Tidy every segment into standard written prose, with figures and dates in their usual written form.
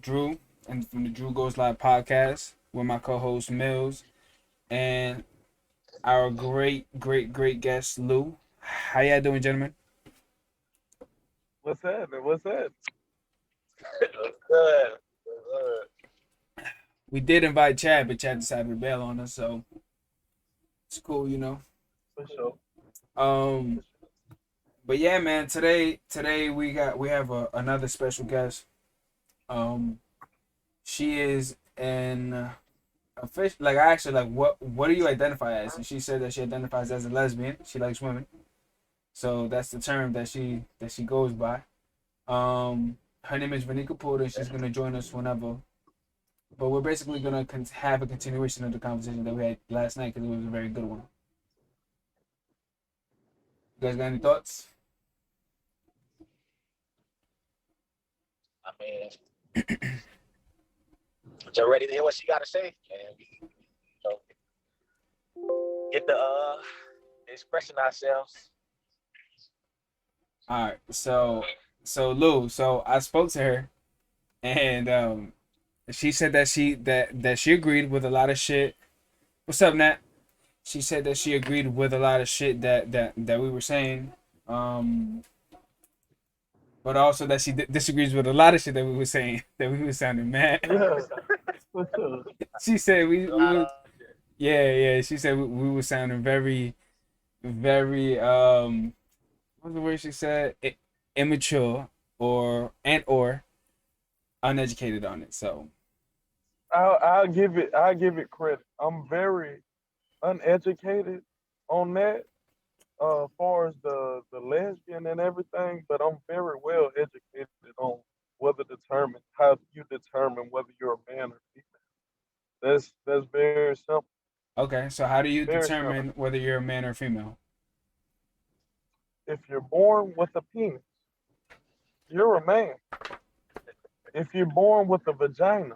Drew, and from the Drew Goes Live podcast with my co-host Mills and our great guest Lou. How y'all doing, gentlemen? What's happening? What's happening? Good. We did invite Chad, but Chad decided to bail on us, so it's cool. For sure. Um, but yeah, man. Today we have another special guest. Um, she is an official. Like I asked her, like, what do you identify as? And she said that she identifies as a lesbian. She likes women, so that's the term that she goes by. Her name is Vanika Porter. She's gonna join us whenever. But we're basically gonna have a continuation of the conversation that we had last night because it was a very good one. You guys got any thoughts? I mean, just ready to hear what she got to say, and we get the expressing ourselves. All right. So Lou. So I spoke to her, and she said that she agreed with a lot of shit. What's up, Nat? She said that she agreed with a lot of shit that we were saying. But also that she disagrees with a lot of shit that we were saying, that we were sounding mad. Yeah. For sure. She said we were, yeah. She said we were sounding very what's the word she said? Immature or uneducated on it. So I'll give it credit. I'm very uneducated on that, as far as the lesbian and everything, but I'm very well educated on how you determine whether you're a man or female. That's very simple. okay, so how do you Very simple. determine whether you're a man or female? If you're born with a penis, you're a man. If you're born with a vagina,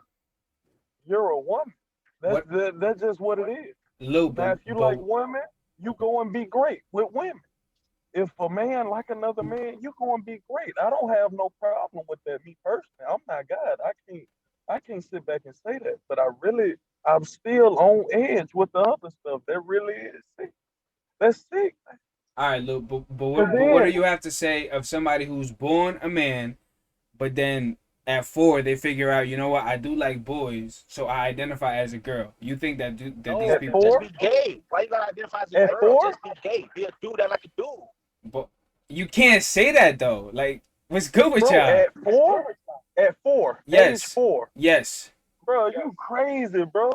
you're a woman. That's just what it is. Lou, Now, if you like women, you go and be great with women. If a man like another man, you go and be great. I don't have no problem with that. Me personally, I'm not God. I can't sit back and say that. But I'm still on edge with the other stuff. That really is sick. That's sick. all right, Lou, but But what do then, you have to say of somebody who's born a man, but then at 4 they figure out, you know what, I do like boys, so I identify as a girl. You think that these No, at people, just four, be gay. Why you gotta identify as a at girl? four, Just be gay. Be a dude that like a dude. but you can't say that though. Like, what's good with bro, y'all? at four, age Yes, 4, yes. bro, you crazy, bro.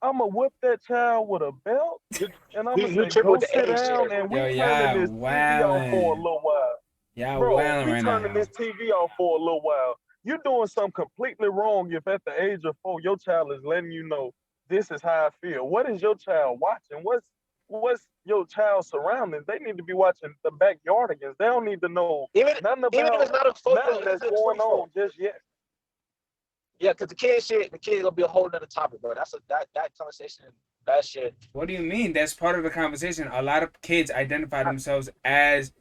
I'ma whip that child with a belt, You, and I'ma you say, triple go with the sit age down, shit. and we Yo, turning y'all this TV off for a wildin'. little while. Y'all Bro, wildin' we right turning now. this TV off for a little while. You're doing something completely wrong if at the age of 4 your child is letting you know this is how I feel. What is your child watching? What's your child's surroundings? They need to be watching the backyardigans. They don't need to know Even nothing even if about it's not a 4-year-old, nothing even if that's it's a going 24. on just yet. Yeah, because the kid gonna be a whole nother topic, bro. That conversation, that shit. What do you mean? That's part of the conversation. A lot of kids identify themselves as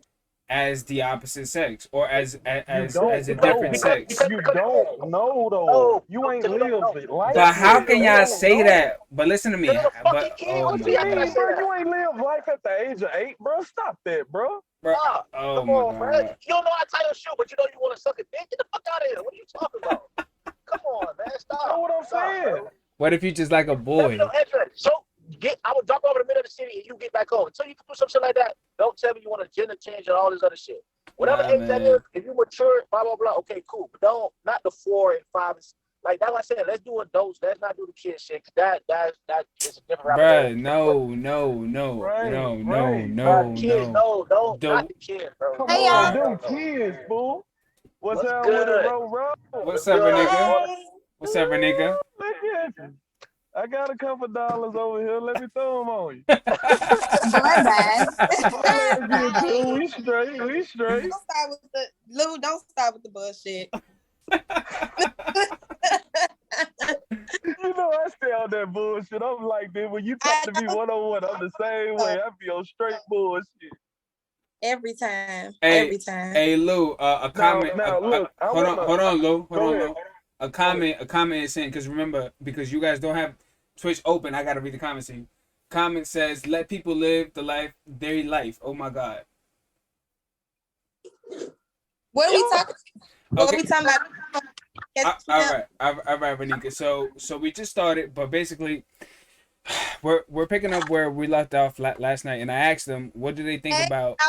the opposite sex or You as a don't Because different know. because sex. because You because don't know though. no, You ain't because you don't lived know. the life But Because how yet. can You y'all don't say know. that? But listen to me. you're a fucking But kid. oh What What my you you acting like mean, god, say bro? that? You ain't lived life at the age of 8, bro. Stop that, bro. bro. Nah, Oh come my on, man. god. You don't know how to tie your shoe, but you know you want to suck a dick. Get the fuck out of here. What are you talking about? Come on, man. Know Stop. what I'm Stop, saying? bro. What if you just like a Have no boy? interest. So I would drop over the middle of the city and you get back home. Until you can do some shit like that, don't tell me you want a gender change and all this other shit. Whatever Nah, age that is, man. if you mature, blah blah blah, okay, cool. But don't not the 4 and 5. Like that's what I said. Let's do adults. Let's not do the kid shit. 'Cause that is a different rabbit hole. Bruh, no. Right, right, right. Kids, no, not The the kid, bro. Come Hey No, on, y'all. no, them no, no. kids, fool. What's What's up with it, good? bro? What's what's up, good? Renika? Hey. What's up, Renika? Look at you. I got a couple dollars over here. Let me throw them on you. Boy, bye. Look at you. Bye. We straight. We straight. Don't start with the Lou. Don't start with the bullshit. You know I stay on that bullshit. I'm like this. When you talk I to me don't one-on-one, I'm the same way. I be on straight bullshit. every time. Hey, Every time. hey, Lou. A Now, comment. now, look. I Hold wanna on, Lou. Hold go on, ahead. Lou. a comment is saying, because remember, because you guys don't have Twitch open, I gotta read the comments to you. Comment says, "Let people live their life." Oh my God. What are we talking? What are Okay. we talking about? All right, Renika. So we just started, but basically, we're picking up where we left off last night, and I asked them, what do they think about?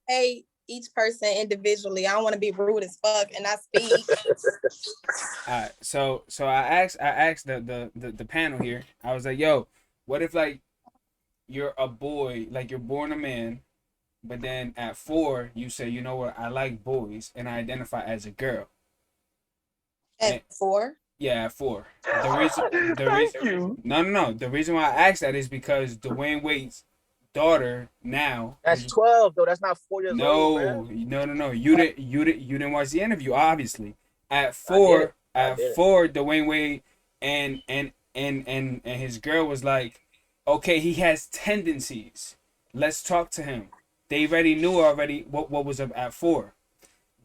Hey, each person individually. I don't want to be rude as fuck, and I speak. So I asked the panel here. I was like, yo, what if like you're a boy, like you're born a man, but then at 4 you say, you know what, I like boys and I identify as a girl. At 4? Yeah, at 4. The Thank reason you. no. The reason why I asked that is because Dwayne Wade's daughter now That's is 12 though. That's not 4 years old, man. no. You didn't watch the interview, obviously. At I did. 4, Dwayne Wade and his girl was like, okay, he has tendencies. Let's talk to him. They already knew what was up at 4.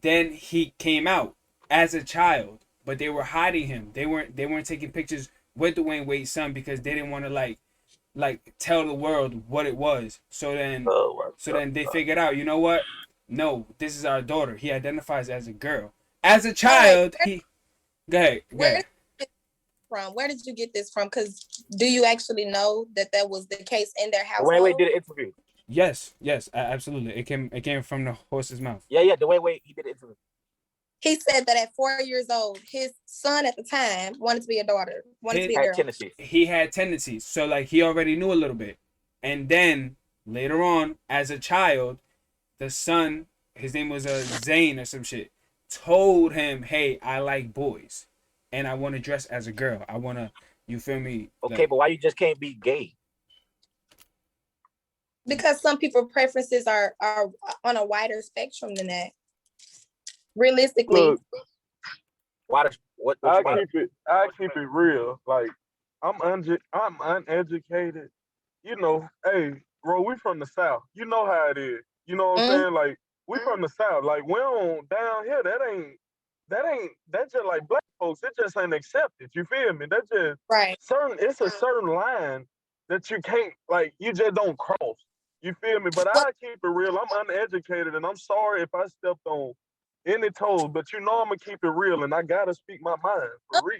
Then he came out as a child, but they were hiding him. They weren't taking pictures with Dwayne Wade's son because they didn't want to like tell the world what it was. So then they figured out, you know what? No, this is our daughter. He identifies as a girl. As a child, he go ahead. Where did you get this from? Because do you actually know that was the case in their household? Dwayne Wade did an interview. Yes, absolutely. It came from the horse's mouth. Yeah, Dwayne Wade, he did an interview. He said that at 4 years old, his son at the time wanted to be a daughter, wanted to be a girl. He had tendencies, so like he already knew a little bit, and then later on, as a child, the son, his name was Zane or some shit, told him, "Hey, I like boys, and I want to dress as a girl. I want to." You feel me? Okay, but why you just can't be gay? Because some people's preferences are on a wider spectrum than that. Realistically, Look, what I keep it real. Like I'm uneducated. You know, hey, bro, we from the South. You know how it is. You know what I'm saying? Like we from the South. Like we don't down here. That's just like black folks. It just ain't accepted. You feel me? That's just right. It's a certain line that you can't, like, you just don't cross. You feel me? But I keep it real. I'm uneducated, and I'm sorry if I stepped on any toes, but you know I'm gonna keep it real, and I gotta speak my mind for real.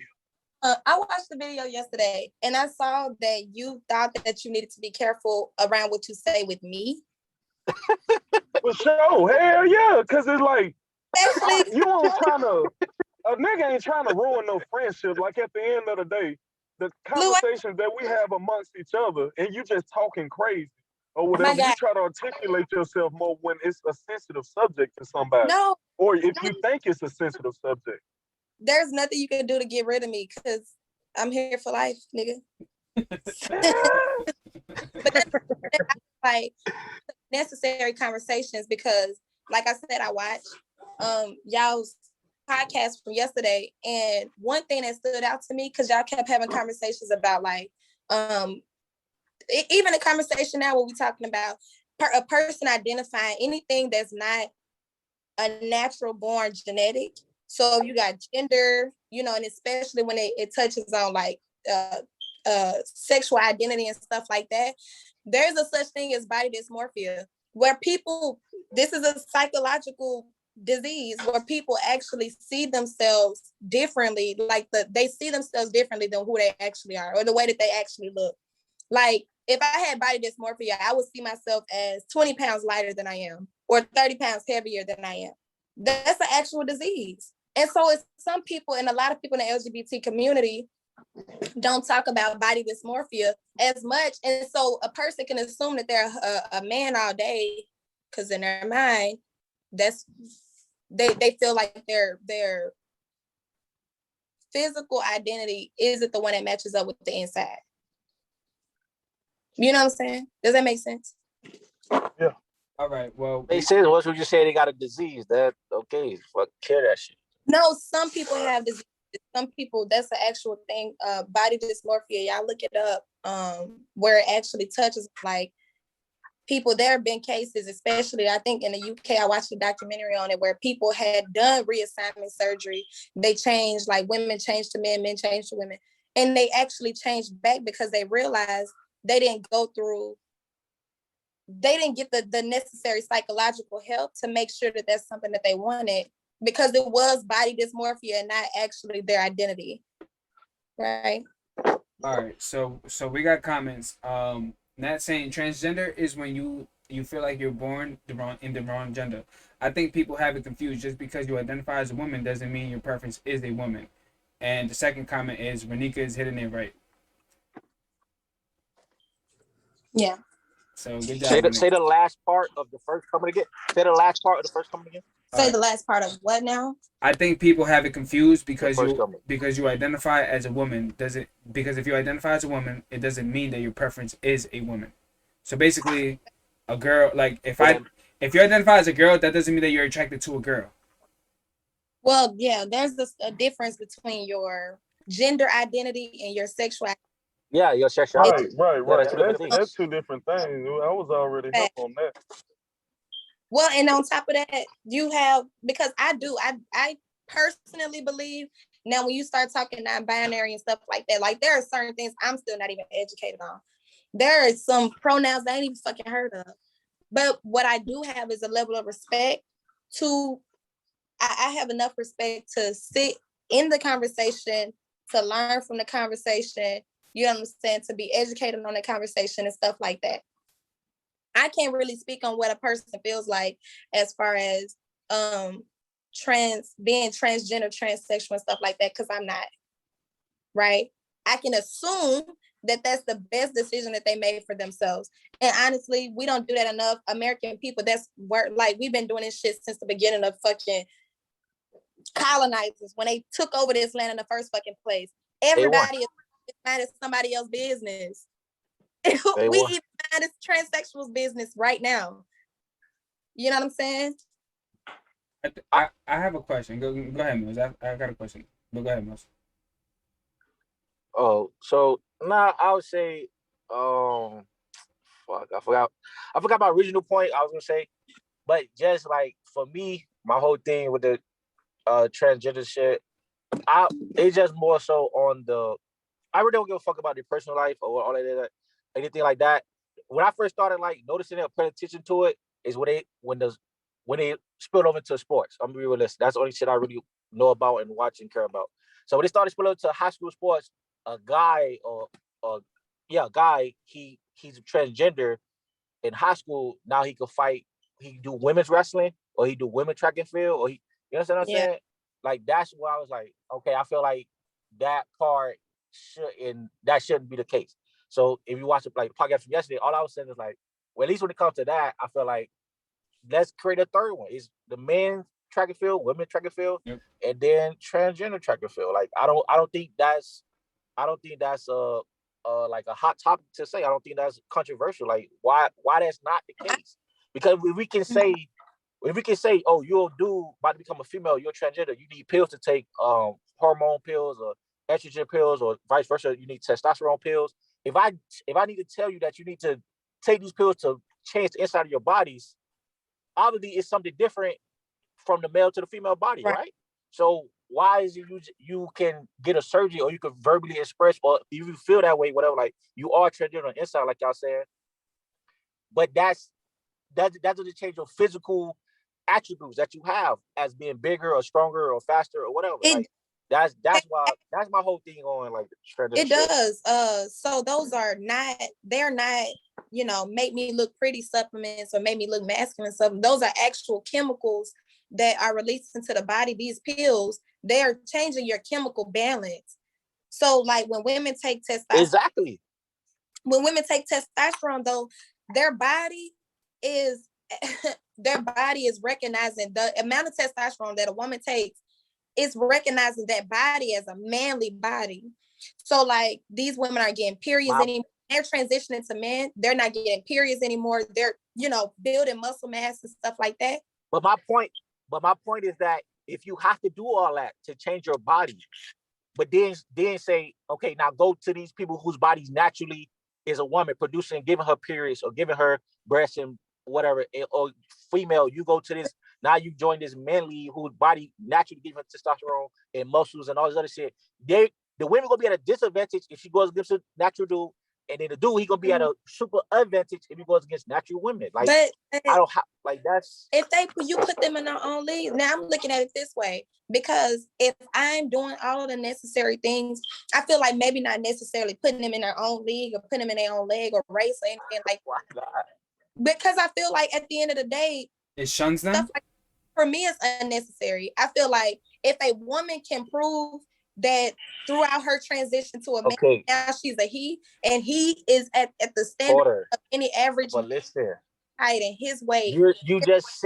I watched the video yesterday, and I saw that you thought that you needed to be careful around what you say with me. For sure, hell yeah, because it's like, you ain't trying to, a nigga ain't trying to ruin no friendship. Like at the end of the day, the conversations that we have amongst each other, and you just talking crazy or whatever, you try to articulate yourself more when it's a sensitive subject to somebody. No. Or if you think it's a sensitive subject. There's nothing you can do to get rid of me because I'm here for life, nigga. But that's like necessary conversations because, like I said, I watched y'all's podcast from yesterday, and one thing that stood out to me because y'all kept having conversations about like even a conversation now where we're talking about a person identifying anything that's not a natural born genetic. So you got gender, you know, and especially when it touches on like sexual identity and stuff like that, there's a such thing as body dysmorphia, where people, this is a psychological disease where people actually see themselves differently, like they see themselves differently than who they actually are or the way that they actually look. Like if I had body dysmorphia, I would see myself as 20 pounds lighter than I am or 30 pounds heavier than I am. That's an actual disease. And so it's some people, and a lot of people in the LGBT community don't talk about body dysmorphia as much. And so a person can assume that they're a man all day because in their mind, they feel like their physical identity isn't the one that matches up with the inside. You know what I'm saying? Does that make sense? Yeah. All right. Well, they say once you just say they got a disease, that okay, fuck, care that shit. No, some people have disease. Some people, that's the actual thing. Body dysmorphia. Y'all look it up. Where it actually touches like people, there have been cases, especially I think in the UK, I watched a documentary on it where people had done reassignment surgery. They changed, like women changed to men, men changed to women. And they actually changed back because they realized they didn't get the necessary psychological help to make sure that that's something that they wanted, because it was body dysmorphia and not actually their identity. Right. All right, so we got comments. Nat saying transgender is when you feel like you're born in the wrong gender. I think people have it confused. Just because you identify as a woman doesn't mean your preference is a woman. And the second comment is Renika is hitting it right. Yeah. So good job. Say the last part of the first comment again. Say the last part of the first comment again. Say the last part of what now? I think people have it confused because you identify as a woman. Because if you identify as a woman, it doesn't mean that your preference is a woman. So basically, a girl, like if you identify as a girl, that doesn't mean that you're attracted to a girl. Well, yeah, there's a difference between your gender identity and your sexuality. Yeah, your sexuality. Right. Yeah, That's two different things. I was already up on that. Well, and on top of that, you have, because I personally believe now when you start talking non-binary and stuff like that, like there are certain things I'm still not even educated on. There are some pronouns I ain't even fucking heard of. But what I do have is a level of respect to, I have enough respect to sit in the conversation, to learn from the conversation, you understand, to be educated on the conversation and stuff like that. I can't really speak on what a person feels like as far as being transgender, transsexual and stuff like that, because I'm not, right? I can assume that that's the best decision that they made for themselves. And honestly, we don't do that enough. American people, we've been doing this shit since the beginning of fucking colonizers, when they took over this land in the first fucking place. Everybody is minding somebody else's business. We even mind this transsexuals business right now. You know what I'm saying? I have a question. Go ahead, Mills. I got a question. But go ahead, Mills. Oh, so I would say, fuck, I forgot my original point I was gonna say, but just like for me, my whole thing with the transgender shit, it's just more so on I really don't give a fuck about their personal life or all that, anything like that. When I first started like noticing it, paying attention to it, is when they spilled over into sports. I'm gonna be realistic. That's the only shit I really know about and watch and care about. So when they started spilling into high school sports, a guy, he's transgender in high school. Now he could fight. He can do women's wrestling, or he do women track and field, or you understand what I'm saying? Like that's why I was like, okay, I feel like that part shouldn't be the case. So if you watch the podcast from yesterday, all I was saying is like, well, at least when it comes to that, I feel like let's create a third one. It's the men's track and field, women's track and field, and then transgender track and field. Like I don't think that's like a hot topic to say. I don't think that's controversial. Like why that's not the case? Because if we can say, oh, you're a dude about to become a female, you're transgender, you need pills to take, hormone pills or estrogen pills, or vice versa, you need testosterone pills. If I need to tell you that you need to take these pills to change the inside of your bodies, obviously it's something different from the male to the female body, right? So why is it you can get a surgery, or you can verbally express, or if you feel that way, whatever, like you are transgender on the inside, like y'all said, but that doesn't change your physical attributes that you have as being bigger or stronger or faster or whatever. That's my whole thing on like transgender. It does. So those they're not, make me look pretty supplements or make me look masculine supplements. Those are actual chemicals that are released into the body. These pills, they're changing your chemical balance. So like when women take testosterone, when women take testosterone, though, their body is recognizing the amount of testosterone that a woman takes, is recognizing that body as a manly body. So like these women are getting periods anymore. They're transitioning to men. They're not getting periods anymore. They're, building muscle mass and stuff like that. But my point is that if you have to do all that to change your body, but then say, okay, now go to these people whose bodies naturally is a woman producing, giving her periods or giving her breasts and whatever, or female, you go to this, now you join this man league whose body naturally gives testosterone and muscles and all this other shit. The women gonna be at a disadvantage if she goes against a natural dude, and then the dude he gonna be at a super advantage if he goes against natural women. Like, but I don't like that's if you put them in their own league. Now I'm looking at it this way, because if I'm doing all of the necessary things, I feel like maybe not necessarily putting them in their own league or putting them in their own leg or race or anything like that. Because I feel like at the end of the day, it shuns them. Stuff like, for me, it's unnecessary. I feel like if a woman can prove that throughout her transition to a man, now she's a he, and he is at the standard of any average height and his weight. You just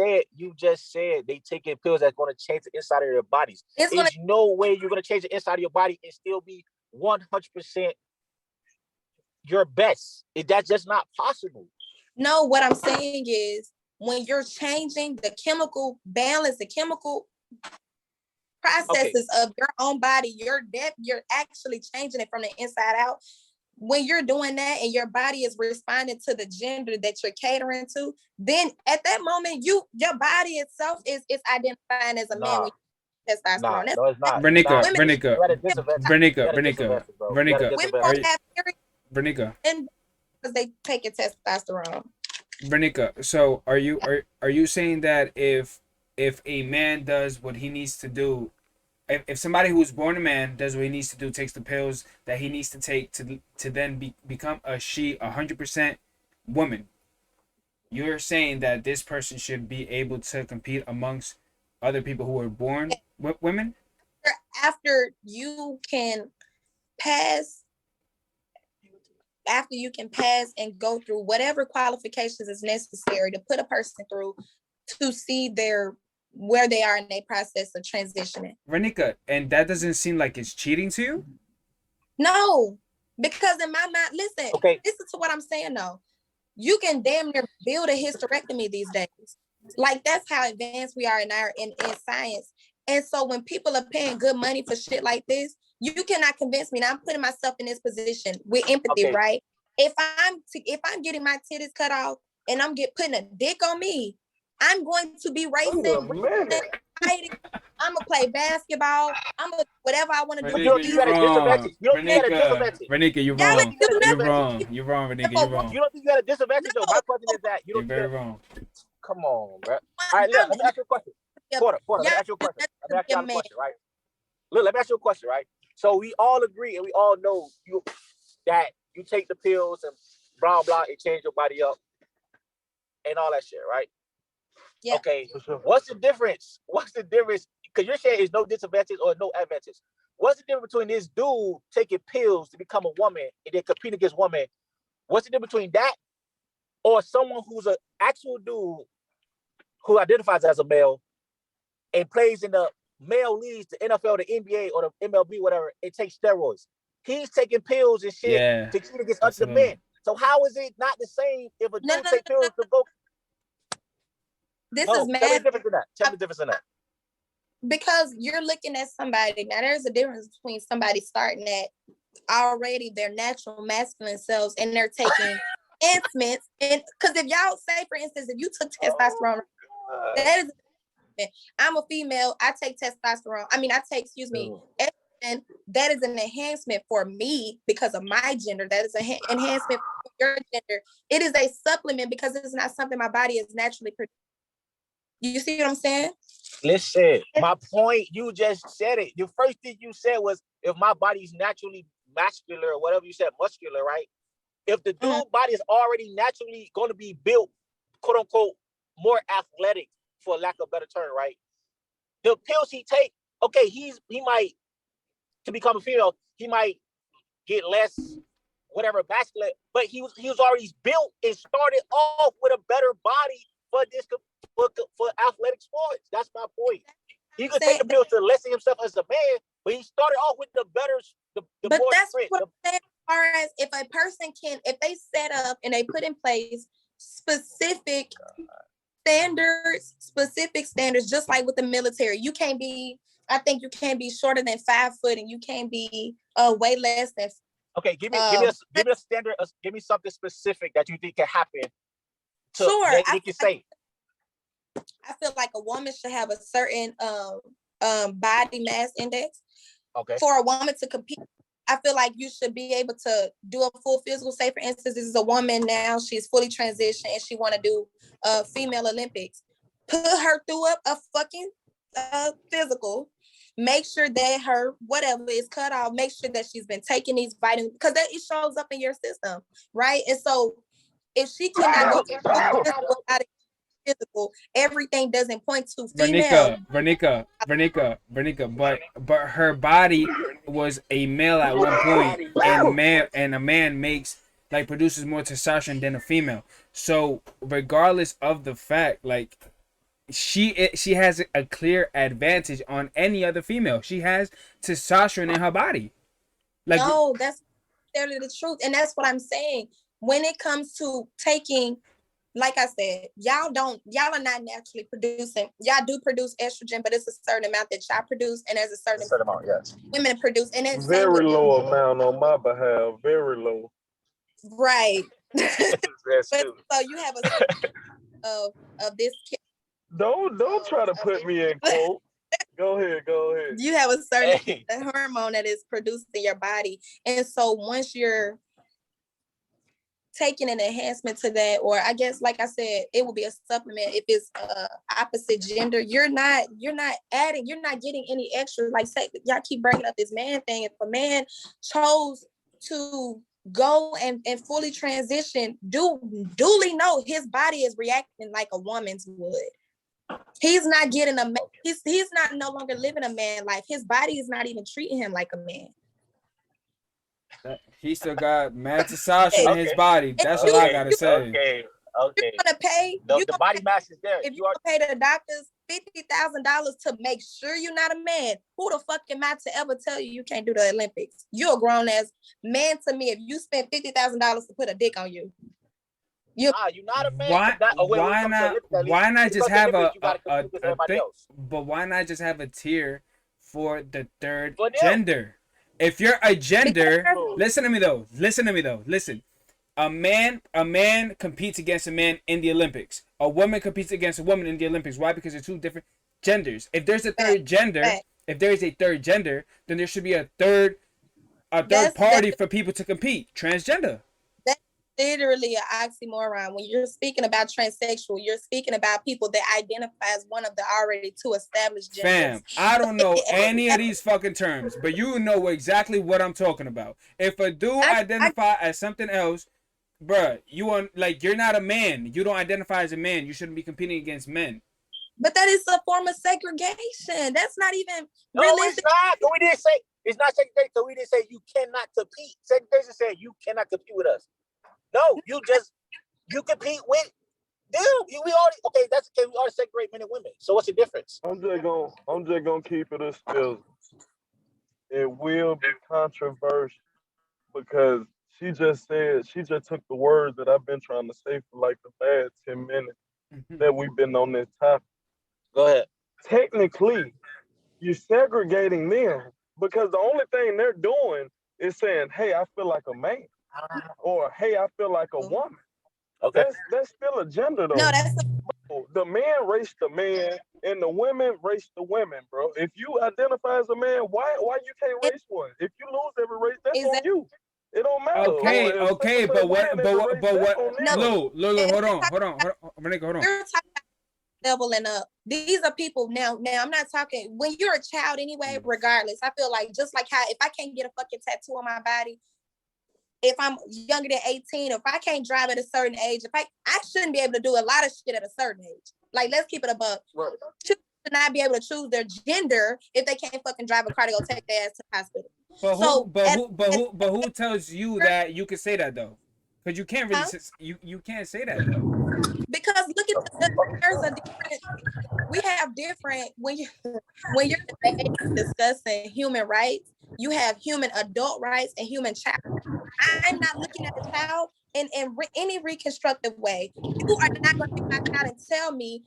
said they taking pills that's going to change the inside of their bodies. There's no way you're going to change the inside of your body and still be 100% your best. That's just not possible. No, what I'm saying is when you're changing the chemical balance, the chemical processes of your own body, you're actually changing it from the inside out. When you're doing that and your body is responding to the gender that you're catering to, then at that moment, your body itself is identifying as a man with testosterone. No, it's not. Brenica, and because they taking testosterone. Brenica, so are you saying that if a man does what he needs to do, if somebody who's born a man does what he needs to do, takes the pills that he needs to take to then become a 100% woman, you're saying that this person should be able to compete amongst other people who are born women? After you can pass and go through whatever qualifications is necessary to put a person through to see where they are in their process of transitioning. Renika, and that doesn't seem like it's cheating to you? No, because in my mind, listen to what I'm saying though. You can damn near build a hysterectomy these days. Like, that's how advanced we are in science. And so when people are paying good money for shit like this, you cannot convince me. Now I'm putting myself in this position with empathy, right? If I'm getting my titties cut off and I'm putting a dick on me, I'm going to be racing. I'm gonna play basketball. I'm gonna whatever I want to do. Renika, you're wrong. Renika, you're wrong. You're wrong. You're wrong, Renika. You're wrong. You don't think you got a disadvantage though? My question is that you're very wrong. Come on, bro. All right, look, let me ask you a question. Porter, let me ask you a question. Let me ask you a question, right? Look, let me ask you a question, right? So we all agree and we all know that you take the pills and blah blah and change your body up and all that shit, right? Yeah. Okay. What's the difference? Because you're saying there's no disadvantage or no advantage. What's the difference between this dude taking pills to become a woman and then competing against women? What's the difference between that or someone who's an actual dude who identifies as a male and plays in the male leagues, the NFL, the NBA, or the MLB, whatever, and takes steroids? He's taking pills and shit to compete against other men. So how is it not the same if a dude takes pills to go? This is mad. Tell me the difference in that. Tell me the difference in that. Because you're looking at somebody. Now, there's a difference between somebody starting at already their natural masculine selves and they're taking enhancements. And because if y'all say, for instance, if you took testosterone, that is, I'm a female, I take testosterone. I take estrogen. That is an enhancement for me because of my gender. That is an enhancement for your gender. It is a supplement because it's not something my body is naturally producing. You see what I'm saying? Listen, my point, you just said it. The first thing you said was if my body's naturally masculine or whatever you said, muscular, right? If the dude body is already naturally going to be built, quote unquote, more athletic, for lack of a better term, right? The pills he take, okay, he might, to become a female, he might get less, whatever, masculine, but he was already built and started off with a better body for this. For athletic sports, that's my point. He could take the pills to lessen himself as a man, but he started off with the better, the but more that's strength. What I'm saying. As far as if a person if they set up and they put in place specific standards, just like with the military, you can't be. I think you can't be shorter than 5 foot, and you can't be way less than. Okay, give me a standard. Give me something specific that you think can happen Sure, they can say. I feel like a woman should have a certain body mass index. Okay. For a woman to compete, I feel like you should be able to do a full physical. Say, for instance, this is a woman now; she's fully transitioned and she want to do female Olympics. Put her through a fucking physical. Make sure that her whatever is cut off. Make sure that she's been taking these vitamins because that it shows up in your system, right? And so, if she cannot go without physical, everything doesn't point to female. Vernica, but her body was a male at one point, and a man produces more testosterone than a female. So regardless of the fact, like she has a clear advantage on any other female. She has testosterone in her body. Like no, that's literally the truth, and that's what I'm saying. When it comes to taking, like I said, y'all are not naturally producing. Y'all do produce estrogen, but it's a certain amount that y'all produce, and there's a certain amount, yes. Women produce, and then very low amount on my behalf, very low. Right. But, so you have a of this. Don't try to put me in quote. Go ahead. You have a certain hormone that is produced in your body, and so once you're taking an enhancement to that, or I guess, like I said, it will be a supplement if it's opposite gender. You're not getting any extra. Like, say, y'all keep bringing up this man thing. If a man chose to go and fully transition, duly know his body is reacting like a woman's would. He's not getting he's not no longer living a man life. His body is not even treating him like a man. He still got mad testosterone in his body. That's all I gotta say. Okay. You're gonna pay. The body mass is there. If you pay the doctors $50,000 to make sure you're not a man, who the fuck am I to ever tell you can't do the Olympics? You're a grown ass man to me. If you spend $50,000 to put a dick on you, you're not a man. Why not just have a thing? But why not just have a tier for the third gender? If you're a gender, listen to me though. Listen. A man competes against a man in the Olympics. A woman competes against a woman in the Olympics. Why? Because they're two different genders. If there's a third gender, then there should be a third party for people to compete. Transgender. That's literally an oxymoron. When you're speaking about transsexual, you're speaking about people that identify as one of the already two established genders. Fam, I don't know any of these fucking terms, but you know exactly what I'm talking about. If a dude identify as something else, bruh, you're not a man. You don't identify as a man. You shouldn't be competing against men. But that is a form of segregation. That's not even realistic. It's not. We didn't say it's not segregation. So we didn't say you cannot compete. Segregation said you cannot compete with us. No, you compete with them. We already segregate men and women. So what's the difference? I'm just gonna keep it a still. It will be controversial because she just took the words that I've been trying to say for like the past 10 minutes that we've been on this topic. Go ahead. Technically, you're segregating them because the only thing they're doing is saying, hey, I feel like a man. Or, hey, I feel like a woman. Okay. That's still a gender, though. No, that's the man race the man and the women race the women, bro. If you identify as a man, why you can't race one? If you lose every race, that's on you. It don't matter. Okay, but what? No, hold on. Renika, hold on. You're talking about leveling up. These are people now. I'm not talking when you're a child anyway. Regardless, I feel like just like how if I can't get a fucking tattoo on my body, if I'm younger than 18, if I can't drive at a certain age, I shouldn't be able to do a lot of shit at a certain age. Like, let's keep it above. Right. Should not be able to choose their gender if they can't fucking drive a car to go take their ass to the hospital. But who tells you that you can say that though? Because you can't really you can't say that though. Because look at there's a different. We have different when you're discussing human rights. You have human adult rights and human child. I'm not looking at the child in any reconstructive way. You are not going to be my child and tell me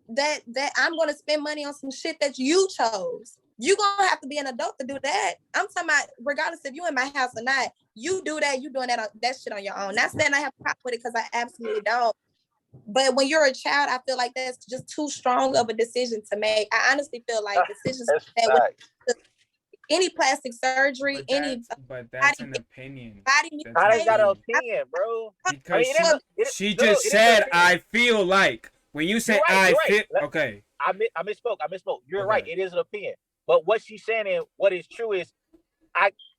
that I'm going to spend money on some shit that you chose. You're going to have to be an adult to do that. I'm talking about regardless if you in my house or not, you do that, you doing that shit on your own. Not saying I have a problem with it because I absolutely don't. But when you're a child, I feel like that's just too strong of a decision to make. I honestly feel like decisions That's that fact. any plastic surgery, any But that's body an opinion. body That's How an they got an opinion. opinion, bro? Because she no, just it is an said, opinion. I feel like. When you say You're right, I you're feel, right. okay. I misspoke. You're Okay. right. It is an opinion. But what she's saying and what is true is,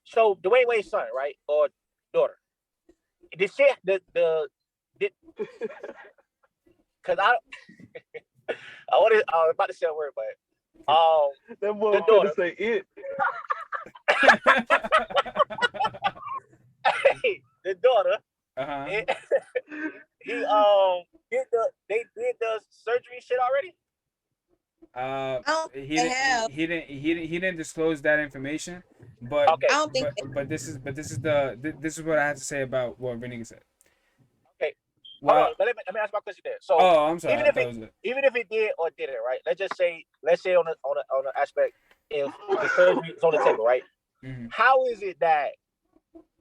so Dwayne Wade's son, right, or daughter, the shit, because I was about to say a word, but that boy the daughter, say it. the daughter, Uh-huh. they did the surgery shit already. He didn't disclose that information, but Okay. I don't think this is what I have to say about what Renee said. Okay. Well, hold on, let me ask my question there. So I'm sorry. Even if it did or didn't, right? Let's say on the aspect, if the surgery is on the table, right? Mm-hmm. How is it that,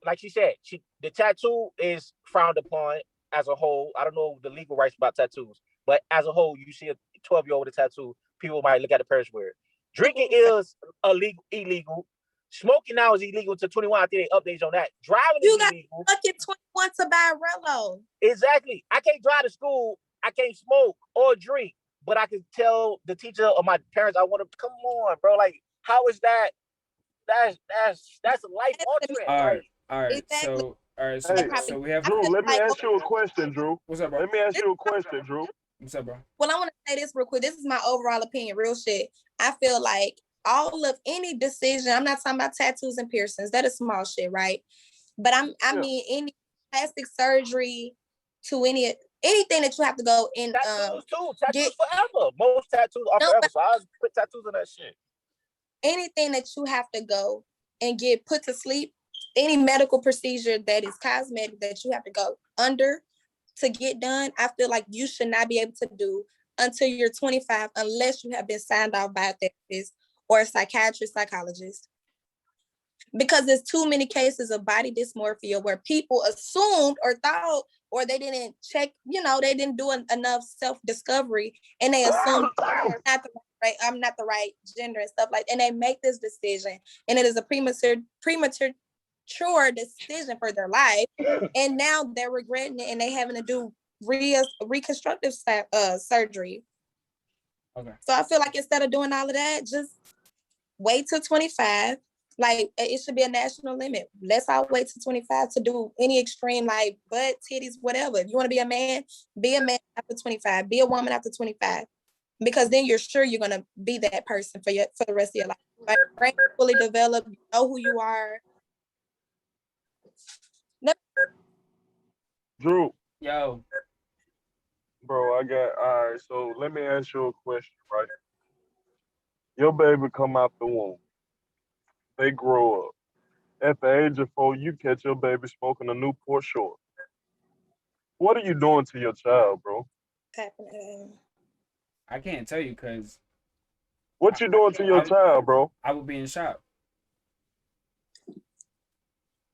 like she said, the tattoo is frowned upon as a whole? I don't know the legal rights about tattoos, but as a whole, you see a 12-year-old with a tattoo, people might look at the parents weird. Drinking is illegal. Smoking now is illegal to 21. I think they updates on that. Driving is illegal. You got to 21 to buy Rello. Exactly. I can't drive to school. I can't smoke or drink, but I can tell the teacher or my parents I want to. Come on, bro. Like, how is that? That's life altering. All right. Exactly. So we have Drew. Let me ask you a question, Drew. What's up, bro? Let me ask you a question, Drew. What's up, bro? Well, I want to say this real quick. This is my overall opinion, real shit. I feel like all of any decision, I'm not talking about tattoos and piercings. That is small shit, right? But I mean any plastic surgery to anything that you have to go in. Tattoos too. Tattoos forever. Most tattoos are forever. So I put tattoos on that shit. Anything that you have to go and get put to sleep, any medical procedure that is cosmetic that you have to go under to get done, I feel like you should not be able to do until you're 25 unless you have been signed off by a therapist or a psychiatrist, psychologist. Because there's too many cases of body dysmorphia where people assumed or thought, or they didn't check, they didn't do enough self-discovery, and they assumed I'm not the right gender and stuff like that. And they make this decision, and it is a premature decision for their life. And now they're regretting it, and they having to do reconstructive surgery. Okay. So I feel like instead of doing all of that, just wait till 25. Like, it should be a national limit. Let's all wait till 25 to do any extreme, like butt, titties, whatever. If you want to be a man after 25. Be a woman after 25. Because then you're sure you're gonna be that person for the rest of your life. Like, brain fully developed, you know who you are. Drew. Yo. Bro, all right, so let me ask you a question, right? Your baby come out the womb. They grow up. At the age of 4, you catch your baby smoking a Newport Short. What are you doing to your child, bro? I can't tell you because. What you doing to your child, bro? I would be in shock.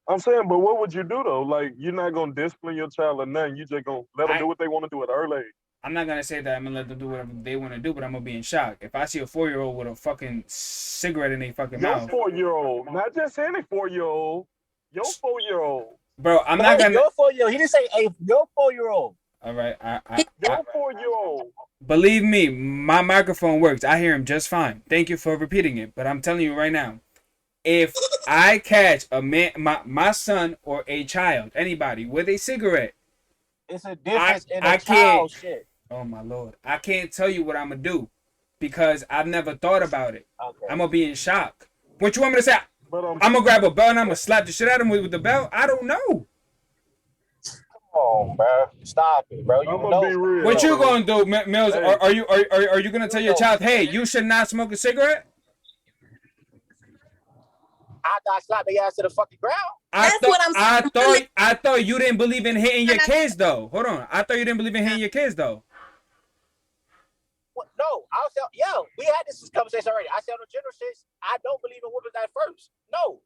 I'm saying, but what would you do though? Like, you're not gonna discipline your child or nothing. You just gonna let them do what they want to do at an early age. I'm not gonna say that I'm gonna let them do whatever they want to do, but I'm gonna be in shock if I see a 4-year-old with a fucking cigarette in their fucking mouth. Your 4-year-old, not just any 4-year-old. Your 4-year-old. Bro, I'm not gonna. Your 4-year-old. He didn't say your 4-year-old. All right, your 4-year-old. Believe me, my microphone works. I hear him just fine. Thank you for repeating it. But I'm telling you right now, if I catch a man, my son or a child, anybody with a cigarette, it's a difference in a child shit. Oh my Lord, I can't tell you what I'm gonna do because I've never thought about it. Okay. I'm gonna be in shock. What you want me to say? I'm gonna grab a belt and I'm gonna slap the shit out of him with the belt. I don't know. Come on, bro. Stop it, bro. I'm gonna be real. What you gonna do, Mills? Hey. Are you gonna tell your child, hey, you should not smoke a cigarette? I slapped the ass to the fucking ground. I thought you didn't believe in hitting your kids though. Hold on. I thought you didn't believe in hitting your kids though. What? No, I was we had this conversation already. I said on the general shit, I don't believe in women at first. No.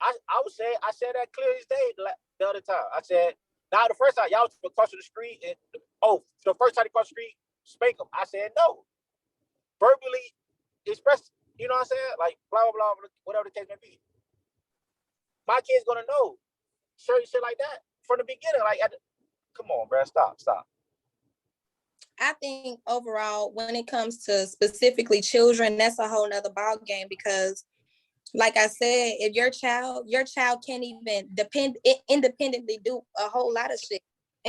I said that clear as day the other time. I said Now the first time y'all across the street and the first time they cross the street, spank them. I said no. Verbally express, you know what I'm saying? Like blah blah blah, whatever the case may be. My kid's gonna know certain shit like that from the beginning. Like, come on, bro, stop. I think overall, when it comes to specifically children, that's a whole nother ball game because, like I said, if your child can't even independently do a whole lot of shit.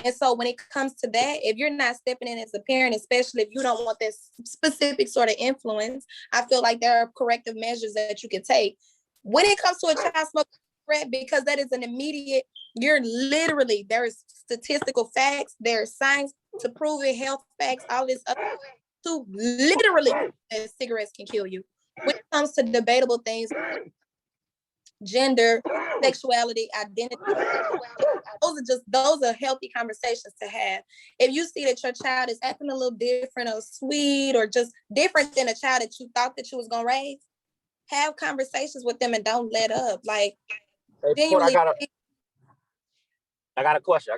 And so when it comes to that, if you're not stepping in as a parent, especially if you don't want that specific sort of influence, I feel like there are corrective measures that you can take. When it comes to a child smoking cigarette, because that is an immediate, there's statistical facts, there's science to prove it, health facts, all this other to literally that cigarettes can kill you. When it comes to debatable things, gender, sexuality, identity, those are healthy conversations to have. If you see that your child is acting a little different or sweet or just different than a child that you thought that you was gonna raise, have conversations with them and don't let up. Like, hey, genuinely. I got a question.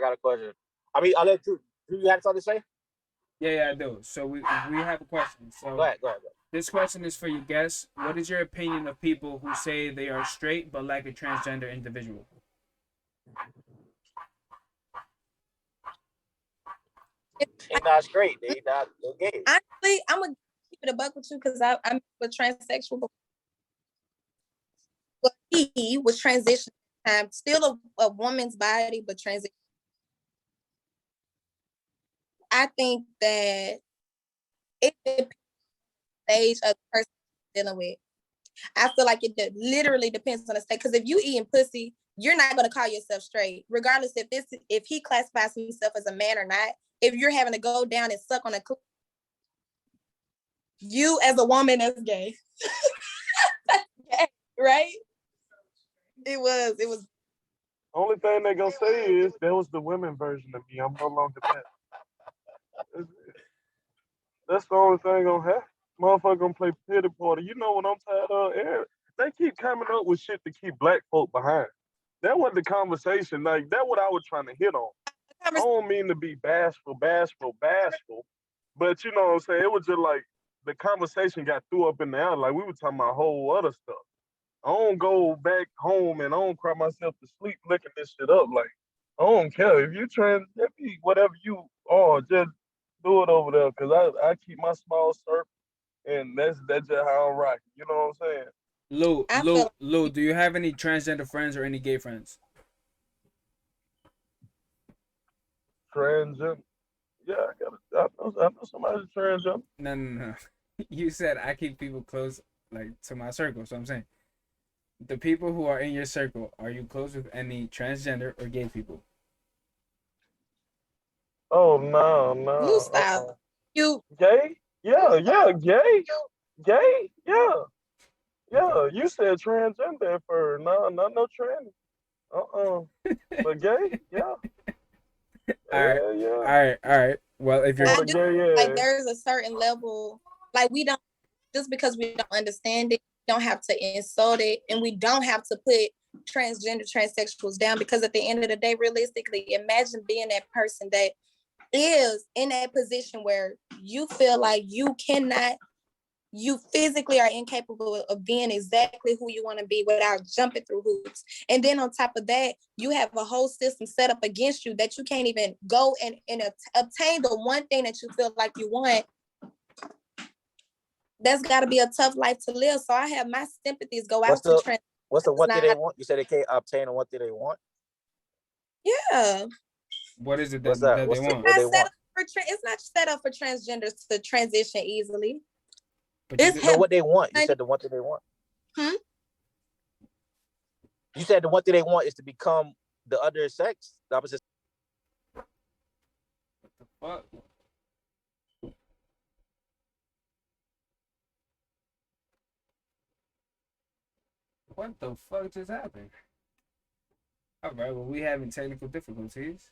I mean, I'll let you. Do you have something to say? Yeah, I do. So we have a question. So Go ahead. this question is for you guests. What is your opinion of people who say they are straight but like a transgender individual? They not straight. They're gay. Honestly, I'm gonna keep it a buck with you because I'm a transsexual. But he was transitioning at the time, still a woman's body, but transition. I think that it depends on the stage of the person dealing with. I feel like it literally depends on the state. Because if you eating pussy, you're not gonna call yourself straight, regardless if he classifies himself as a man or not. If you're having to go down and suck on a you as a woman that's gay. Right? It was. Only thing they gonna say is that was the women version of me. I'm no longer that. That's the only thing gonna happen. Motherfucker gonna play pity party. You know what I'm tired of, Eric? They keep coming up with shit to keep black folk behind. That was the conversation. Like, that what I was trying to hit on. I don't mean to be bashful, but you know what I'm saying? It was just like the conversation got threw up in the air. Like, we were talking about whole other stuff. I don't go back home and I don't cry myself to sleep looking this shit up. Like, I don't care. If you trans, whatever you are, just do it over there. Cause I keep my small circle and that's just how I'm rocking. You know what I'm saying? Lou, do you have any transgender friends or any gay friends? Transgender. Yeah, I know somebody's transgender. No. You said I keep people close, like, to my circle. So I'm saying, the people who are in your circle, are you close with any transgender or gay people? Oh no. Blue style. You gay? Yeah, gay. Gay? Yeah. Yeah. You said transgender for no trans. But gay? Yeah. All right. Well, if you're like, there's a certain level, like, we don't, just because we don't understand it, we don't have to insult it, and we don't have to put transsexuals down, because at the end of the day, realistically, imagine being that person that is in that position where you feel like you physically are incapable of being exactly who you want to be without jumping through hoops. And then on top of that, you have a whole system set up against you that you can't even go and obtain the one thing that you feel like you want. That's got to be a tough life to live. So I have my sympathies go out to trans. What's the what do they want? You said they can't obtain, and what do they want? Yeah. What is it that they want? It's not set up for transgenders to transition easily. But you know what they want. You said the one thing they want. You said the one thing they want is to become the other sex, the opposite. What the fuck? What the fuck just happened? All right, well, we having technical difficulties.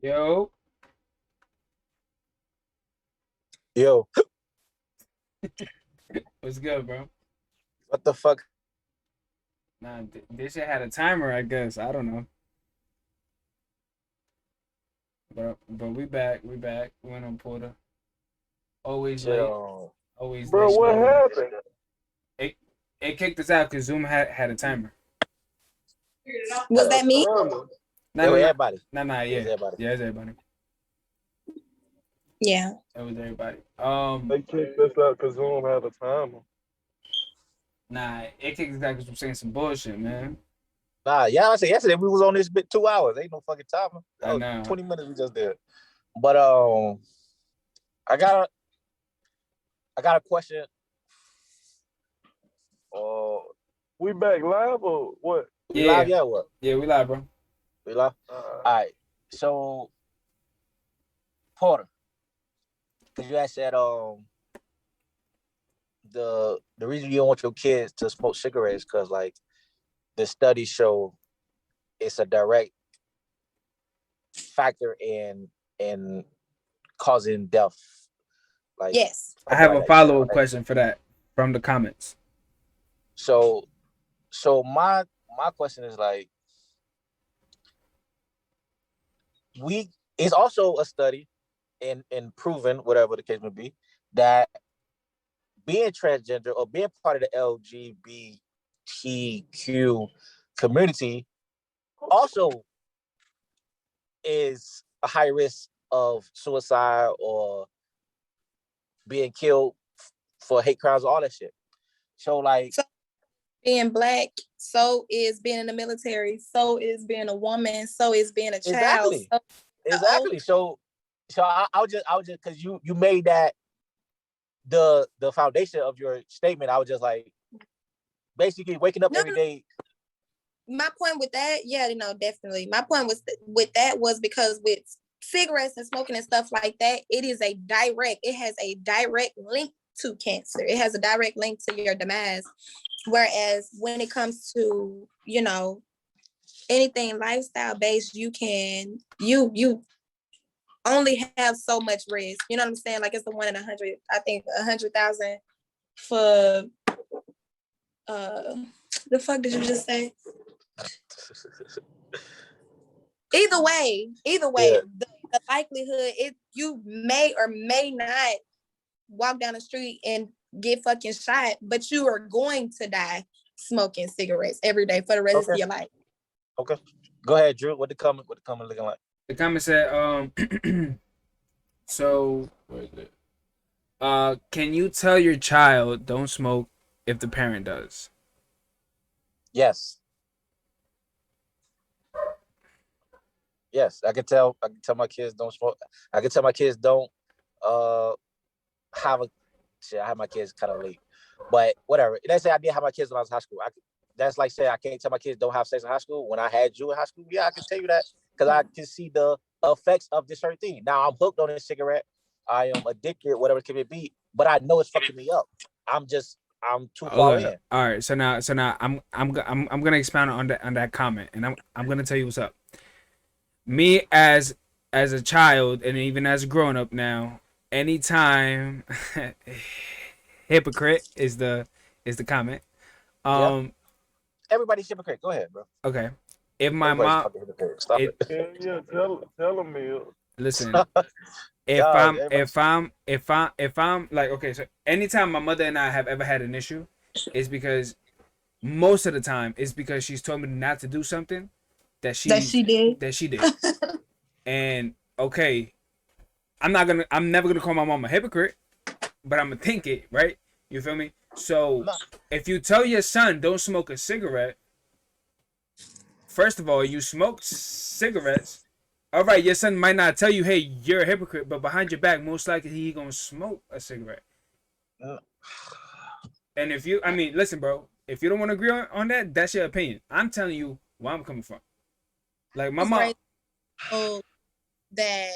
Yo, Yo, what's good, bro? what the fuck? Nah, this shit had a timer, I guess. I don't know. But we back. We back. We went on Porter. Always Shit, late. Always Bro, late. what happened? It kicked us out because Zoom had a timer. Was that me? No, it no, was no. everybody. No, It was yeah. everybody. Yeah, it's everybody. Yeah. It was everybody. They kicked us out because Zoom had a timer. Nah, it kicked us out because we're saying some bullshit, man. Nah, yeah, I said yesterday we was on this bit 2 hours. Ain't no fucking timer. That I was know. 20 minutes we just did. But I got a question. We back live or what? We Yeah. live yet? What? Yeah, we live, bro. We live? All right. So Porter, because you had said the reason you don't want your kids to smoke cigarettes because like the studies show it's a direct factor in causing death. Like Yes. I have a like follow-up question for that from the comments. So my question is like it's also a study in proven, whatever the case may be, that being transgender or being part of the LGBTQ community also is a high risk of suicide or being killed for hate crimes, all that shit. So like being Black, so is being in the military, so is being a woman, so is being a child. Exactly. So I was just because you made that the foundation of your statement. I was just like basically waking up every day. My point with that, yeah, definitely. My point with that was because with cigarettes and smoking and stuff like that, it has a direct link to cancer. It has a direct link to your demise. Whereas when it comes to, anything lifestyle based, you only have so much risk. You know what I'm saying? Like it's the 1 in 100, I think 100,000 for the fuck did you just say? Either way, yeah. The likelihood you may or may not walk down the street and get fucking shot, but you are going to die smoking cigarettes every day for the rest of your life. Okay. Go ahead, Drew. What the comment looking like? The comment said, so where is it? Can you tell your child don't smoke if the parent does? Yes. Yes, I can tell my kids don't smoke. I can tell my kids don't have a shit. I had my kids kind of late, but whatever. Let's say I did have my kids when I was in high school. That's like saying I can't tell my kids don't have sex in high school. When I had you in high school, yeah, I can tell you that because I can see the effects of this certain thing. Now I'm hooked on this cigarette. I am addicted, whatever it can be, but I know it's fucking me up. I'm too far in. All right. So now I'm gonna expound on that comment, and I'm gonna tell you what's up. Me as a child and even as a grown up now, anytime hypocrite is the comment. Yep. Everybody's hypocrite. Go ahead, bro. Okay. If my mom, stop it. Yeah, tell them, Mill. Listen. If I'm like, okay, so anytime my mother and I have ever had an issue, it's because most of the time it's because she's told me not to do something that she did. And okay, I'm never gonna call my mom a hypocrite, but I'm gonna think it, right? You feel me? So if you tell your son don't smoke a cigarette, first of all, you smoke cigarettes. All right, your son might not tell you, hey, you're a hypocrite, but behind your back, most likely he gonna smoke a cigarette. And listen, bro, if you don't want to agree on that, that's your opinion. I'm telling you where I'm coming from. Like my mom. That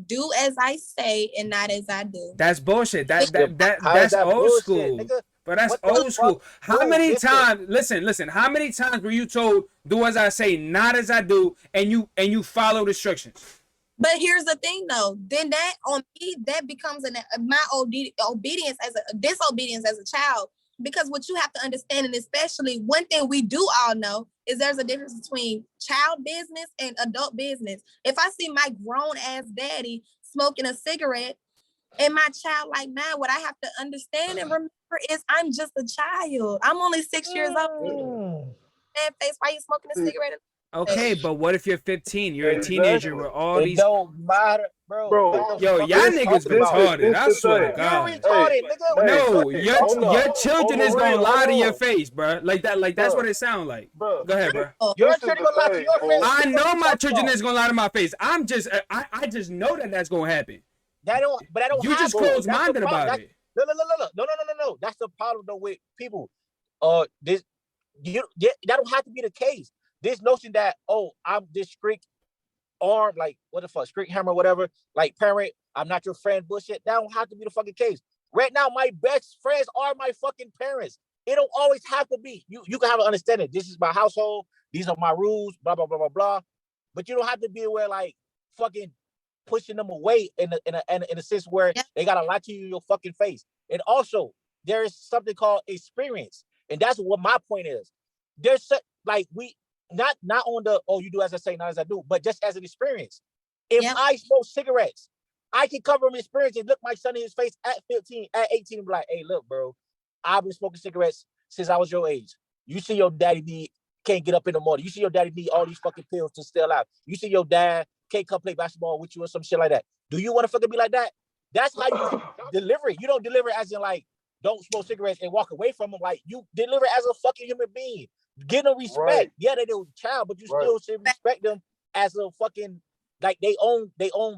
do as I say and not as I do. That's bullshit. That's old school. Nigga? But that's old school. How many times? Listen. How many times were you told do as I say, not as I do, and you follow the instructions? But here's the thing, though. Then that on me, that becomes my obedience as a disobedience as a child. Because what you have to understand, and especially one thing we do all know, is there's a difference between child business and adult business. If I see my grown ass daddy smoking a cigarette in my childlike mind, what I have to understand and remember is I'm just a child. I'm only 6 years old. Man, face, why you smoking a cigarette? Okay, but what if you're 15? You're a teenager with all It these. don't matter, bro. Yo, y'all niggas retarded. I swear to God. You're retarded, nigga. No, your children is gonna lie to your face. face, bro. Like that. Like that's what it sounds like. Go ahead, bro. Your children gonna lie to your face. I know my children is gonna lie to my face. I'm just, I just know that that's gonna happen. That don't. You just closed-minded about it. No. That's the problem though with people. That don't have to be the case. This notion that I'm this strict arm, like what the fuck, strict hammer, whatever, like parent, I'm not your friend, bullshit. That don't have to be the fucking case. Right now, my best friends are my fucking parents. It don't always have to be. You can have an understanding. This is my household. These are my rules. Blah blah blah blah blah. But you don't have to be aware like fucking pushing them away in a sense where they gotta lie to you in your fucking face. And also, there is something called experience, and that's what my point is. There's like we. Not on the you do as I say, not as I do, but just as an experience. If I smoke cigarettes, I can cover my experience and look my son in his face at 15, at 18, and be like, hey, look, bro, I've been smoking cigarettes since I was your age. You see your daddy can't get up in the morning. You see your daddy need all these fucking pills to stay alive. You see your dad can't come play basketball with you or some shit like that. Do you want to fucking be like that? That's how you deliver it. You don't deliver it as in like, don't smoke cigarettes and walk away from them. Like you deliver it as a fucking human being. Give them respect. Right. Yeah, they're a child, but you still should respect them as a fucking like they own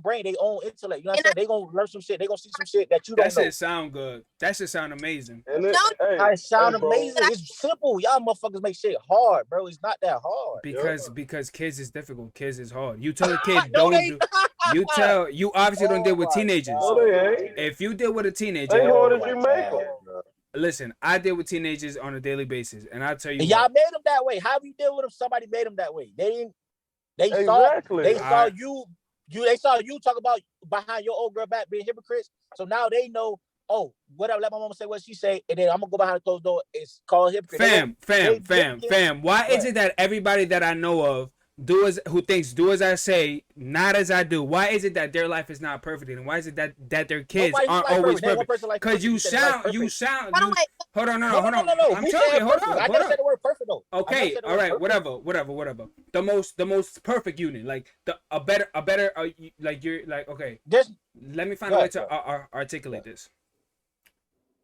brain, they own intellect. You know what I'm saying? They gonna learn some shit. They gonna see some shit that you don't know. That shit sound good. That shit sound amazing. It sound amazing. It's simple. Y'all motherfuckers make shit hard, bro. It's not that hard. Because kids is difficult. Kids is hard. You tell a kid don't do. You obviously don't deal with teenagers. If you deal with a teenager, how hard as you make them. Listen, I deal with teenagers on a daily basis, and I tell you, y'all made them that way. How have you deal with them? Somebody made them that way. They saw you talk about behind your old girl back being hypocrites. So now they know. Oh, whatever. Let my mama say what she say, and then I'm gonna go behind the closed door. It's called hypocrite. Fam. Why is it that everybody that I know of do as I say, not as I do? Why is it that their life is not perfect, and why is it that their kids aren't always perfect? Because you sound. Hold on. I'm talking. Hold on. I never said the word perfect though. Okay, all right, whatever. The most perfect union, like a better, like you're like okay. Let me find a way to articulate this.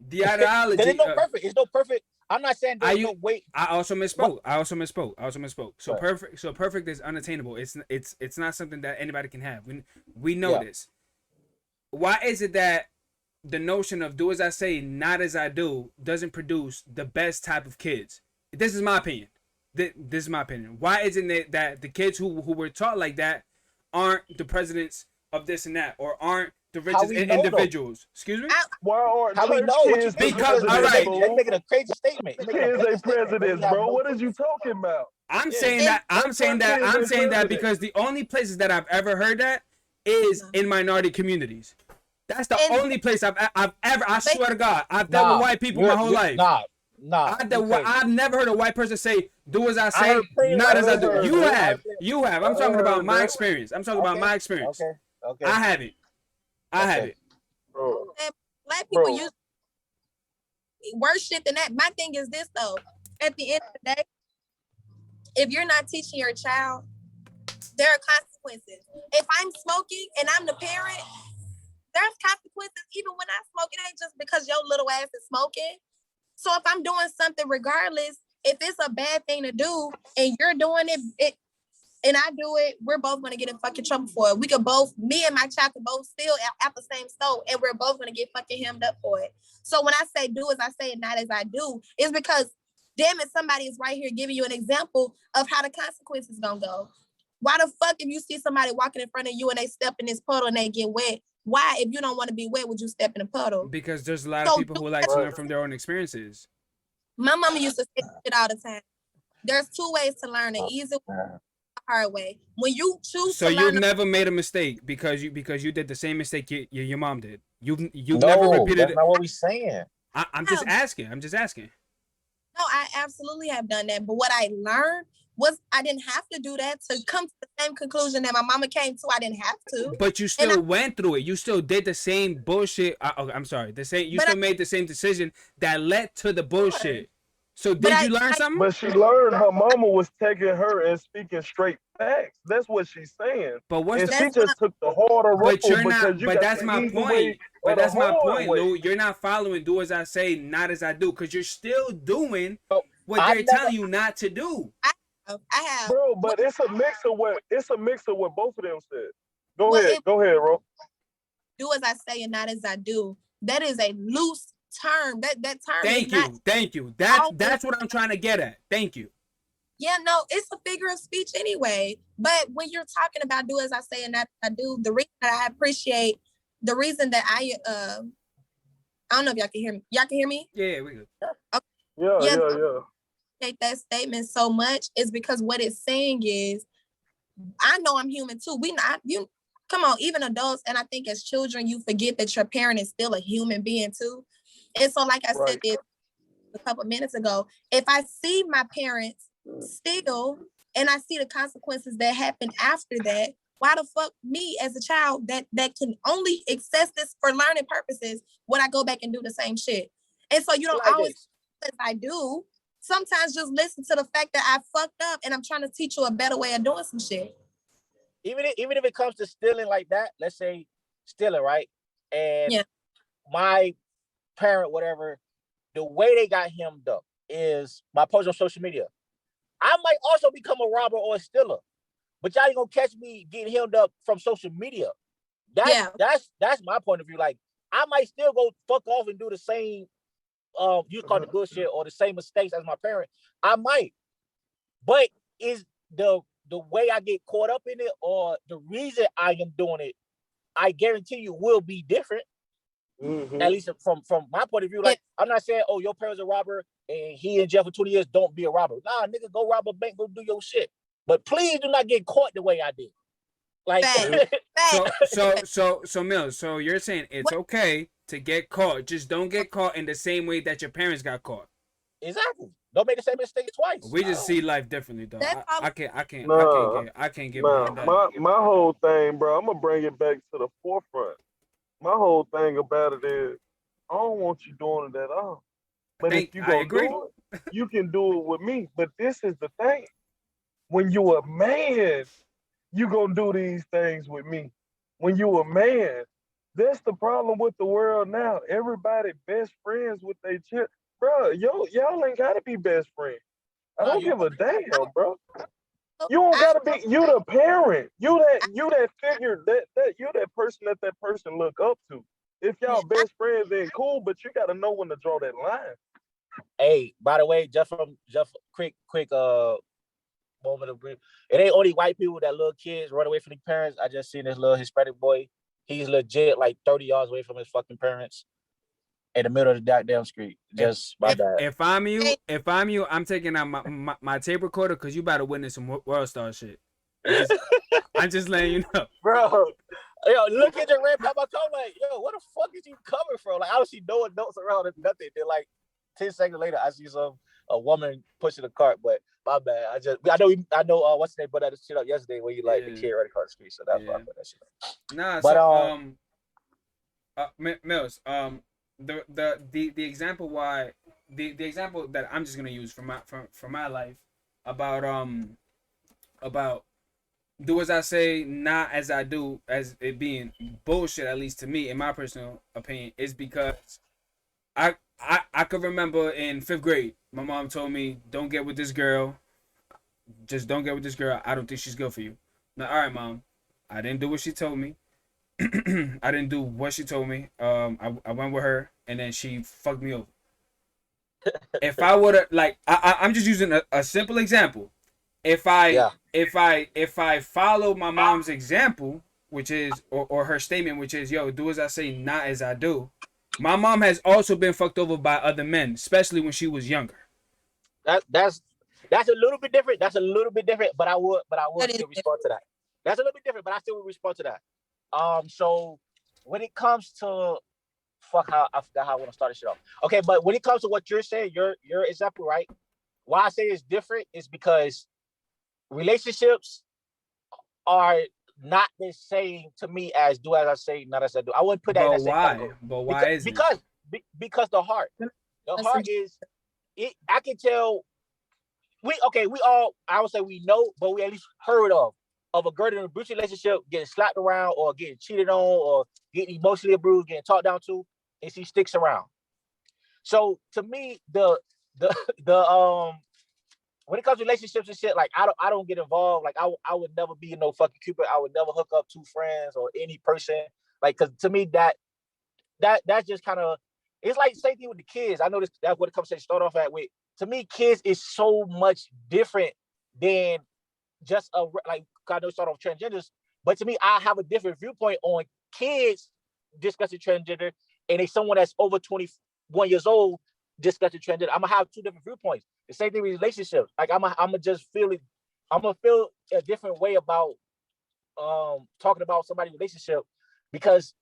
The ideology. There's no perfect. It's no perfect. I'm not saying there's no way. I also misspoke. So perfect is unattainable. It's not something that anybody can have. We know this. Why is it that the notion of do as I say, not as I do doesn't produce the best type of kids? This is my opinion. This is my opinion. Why isn't it that the kids who were taught like that aren't the presidents of this and that, or aren't the richest individuals? Excuse me? How we know? Because all right, they're making a crazy statement. Kids ain't presidents, bro. What is you talking about? I'm saying that because the only places that I've ever heard that is in minority communities. That's the only place I've ever. I swear to God, I've dealt with white people my whole life. I've never heard a white person say, "Do as I say, not as I do." You have. I'm talking about my experience. Okay. I haven't. Black people use worse shit than that. My thing is this though. At the end of the day, if you're not teaching your child, there are consequences. If I'm smoking and I'm the parent, there's consequences even when I smoke. It ain't just because your little ass is smoking. So if I'm doing something regardless, if it's a bad thing to do and you're doing it and I do it, we're both gonna get in fucking trouble for it. We could both, me and my child could both steal at the same stove and we're both gonna get fucking hemmed up for it. So when I say do as I say, not as I do, it's because damn it, somebody is right here giving you an example of how the consequences gonna go. Why the fuck if you see somebody walking in front of you and they step in this puddle and they get wet? Why, if you don't want to be wet, would you step in a puddle? Because there's a lot of people who like to learn from their own experiences. My mama used to say shit all the time. There's two ways to learn: an easy way, a hard way. When you choose So to you've learn, never made a mistake because you did the same mistake your mom did. You've never No, repeated that's it. not what we're saying. I'm just asking. I'm just asking. no, I absolutely have done that. But what I learned was I didn't have to do that to come to the same conclusion that my mama came to. I didn't have to. But you still went through it. You still did the same bullshit. I'm sorry. The same. You still made the same decision that led to the bullshit. So did you learn something? But she learned her mama was taking her and speaking straight facts. That's what she's saying. But what's and she just took the harder road But you're because not. you But got that's the my easy point. way But or the that's my hard point, way. Lou. You're not following. Do as I say, not as I do, because you're still doing what I they're never- telling you not to do. I have. Bro, but it's a mix of what both of them said. Go Well, ahead, Ro. Do as I say and not as I do. That is a loose term. That term. Thank you. That's what I'm trying to get at. Thank you. Yeah, no, it's a figure of speech anyway. But when you're talking about do as I say and not as I do, the reason that I appreciate, the reason that I don't know if y'all can hear me. Y'all can hear me? Yeah, we good. Okay. Yeah. Take that statement so much is because what it's saying is, I know I'm human too. Come on, even adults, and I think as children, you forget that your parent is still a human being too. And so, like I said this a couple minutes ago, if I see my parents still, and I see the consequences that happen after that, why the fuck me as a child that can only access this for learning purposes would I go back and do the same shit? And so you don't always, as I do, sometimes just listen to the fact that I fucked up and I'm trying to teach you a better way of doing some shit. Even if it comes to stealing like that, let's say stealing, right? And my parent, whatever, the way they got hemmed up is by posting on social media. I might also become a robber or a stealer, but y'all ain't gonna catch me getting hemmed up from social media. That's my point of view. Like, I might still go fuck off and do the same you call it bullshit or the same mistakes as my parent. I might, but is the way I get caught up in it or the reason I am doing it, I guarantee you will be different. Mm-hmm. At least from my point of view. Like, I'm not saying, oh, your parent's a robber and he in jail for 20 years, don't be a robber. Nah, nigga, go rob a bank, go do your shit. But please do not get caught the way I did. Like, so Mills, so you're saying it's okay to get caught, just don't get caught in the same way that your parents got caught. Exactly. Don't make the same mistake twice. We just see life differently, though. I can't get behind that. My whole thing, bro, I'm gonna bring it back to the forefront. My whole thing about it is, I don't want you doing it at all. But if you gonna do it, you can do it with me. But this is the thing: when you a man, you gonna do these things with me. When you a man, that's the problem with the world now. Everybody best friends with their children. Bro, y'all ain't gotta be best friends. I don't give a damn, bro. You don't gotta be. You the parent. You that figure that you that person that person look up to. If y'all best friends, then cool. But you gotta know when to draw that line. Hey, by the way, just quick moment of brief. It ain't only white people that little kids run away from their parents. I just seen this little Hispanic boy. He's legit like 30 yards away from his fucking parents in the middle of the goddamn street. Just my bad. If I'm you, I'm taking out my tape recorder because you about to witness some world star shit. I'm just letting you know. Bro, yo, look at your red pop. I'm like, yo, what the fuck is you coming from? Like, I don't see no adults around and nothing. Then like 10 seconds later, I see a woman pushing a cart, but my bad. I know what's his name put that shit up yesterday when you like the kid right across the street. So that's why I put that shit up. Nah, but Mills, the example the example that I'm just gonna use from my life about do as I say, not as I do, as it being bullshit, at least to me, in my personal opinion, is because I could remember in 5th grade, my mom told me, don't get with this girl. Just don't get with this girl. I don't think she's good for you. Now, all right, Mom. I didn't do what she told me. I didn't do what she told me. I went with her, and then she fucked me over. If I would have, like, I'm just using a simple example. If I follow my mom's example, which is, or her statement, which is, yo, do as I say, not as I do. My mom has also been fucked over by other men, especially when she was younger. That's That's a little bit different. That's a little bit different, but I would That is still respond to that. That's a little bit different, but I still would respond to that. So when it comes to I forgot how I want to start this shit off. Okay, but when it comes to what you're saying, your example, right? Why I say it's different is because relationships are not the same to me as do as I say, not as I do. I wouldn't put that in But that same why? category. But why is it? Because the heart is it. I can tell. We all, I would say we know, but we at least heard of a girl in a abusive relationship getting slapped around or getting cheated on or getting emotionally abused, getting talked down to, and she sticks around. So to me, the when it comes to relationships and shit, like I don't get involved. Like I would never be no fucking Cupid. I would never hook up two friends or any person. Like, cause to me that's just kind of, it's like the same thing with the kids. I know that's what the conversation start off at with. To me, kids is so much different than just like, I know start off transgenders, but to me, I have a different viewpoint on kids discussing transgender and someone that's over 21 years old discussing transgender. I'm gonna have two different viewpoints. The same thing with relationships. Like I'm gonna feel a different way about talking about somebody's relationship because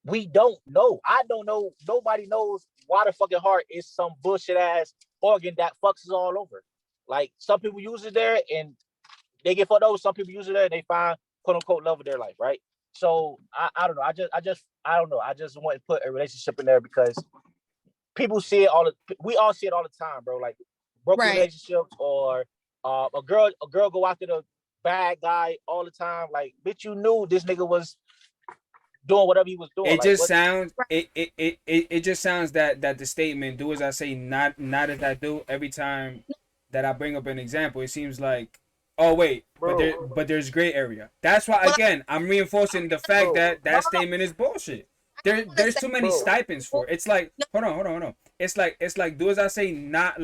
we don't know. I don't know. Nobody knows why the fucking heart is some bullshit ass organ that fucks us all over. Like some people use it there and they get fucked over. Some people use it there and they find quote unquote love of their life, right? So I don't know. I don't know. I just want to put a relationship in there because people see it we all see it all the time, bro. Like broken relationships or a girl go after the bad guy all the time. Like, bitch, you knew this nigga was doing whatever he was doing. It just sounds it just sounds that the statement "do as I say, not as I do" every time that I bring up an example, it seems like, oh wait, but there's gray area. That's why again I'm reinforcing the fact that statement is bullshit. There's too many stipends for it. It's like hold on. It's like do as I say, not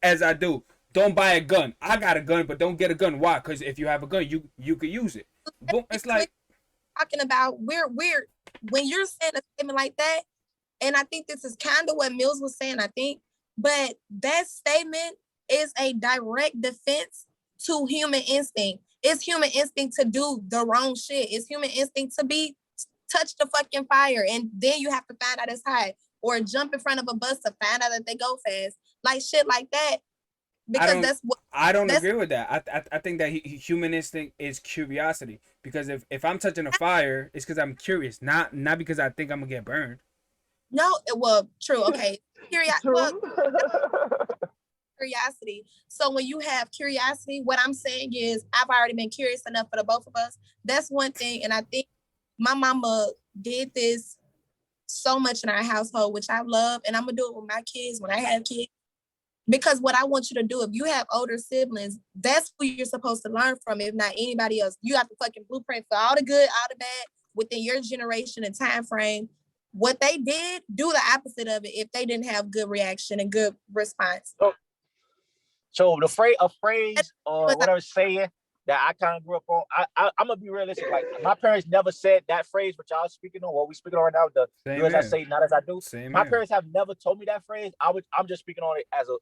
as I do. Don't buy a gun. I got a gun, but don't get a gun. Why? Because if you have a gun, you could use it. Boom. It's like talking about we're when you're saying a statement like that, and I think this is kind of what Mills was saying, I think, but that statement is a direct defense to human instinct. It's human instinct to do the wrong shit. It's human instinct to touch the fucking fire, and then you have to find out it's hot, or jump in front of a bus to find out that they go fast, like shit like that. Because I don't agree with that. I think that human instinct is curiosity. Because if I'm touching a fire, it's because I'm curious, not because I think I'm gonna get burned. No, well, true. Okay, curiosity. So when you have curiosity, what I'm saying is I've already been curious enough for the both of us. That's one thing, and I think my mama did this so much in our household, which I love, and I'm gonna do it with my kids when I have kids. Because what I want you to do, if you have older siblings, that's who you're supposed to learn from, if not anybody else. You got the fucking blueprint for all the good, all the bad within your generation and time frame. What they did, do the opposite of it if they didn't have good reaction and good response. So a phrase or what I was saying that I kind of grew up on, I'm gonna be realistic. Like my parents never said that phrase, which y'all speaking on, what we speaking on right now, do as I say, not as I do. My parents have never told me that phrase. I'm just speaking on it as a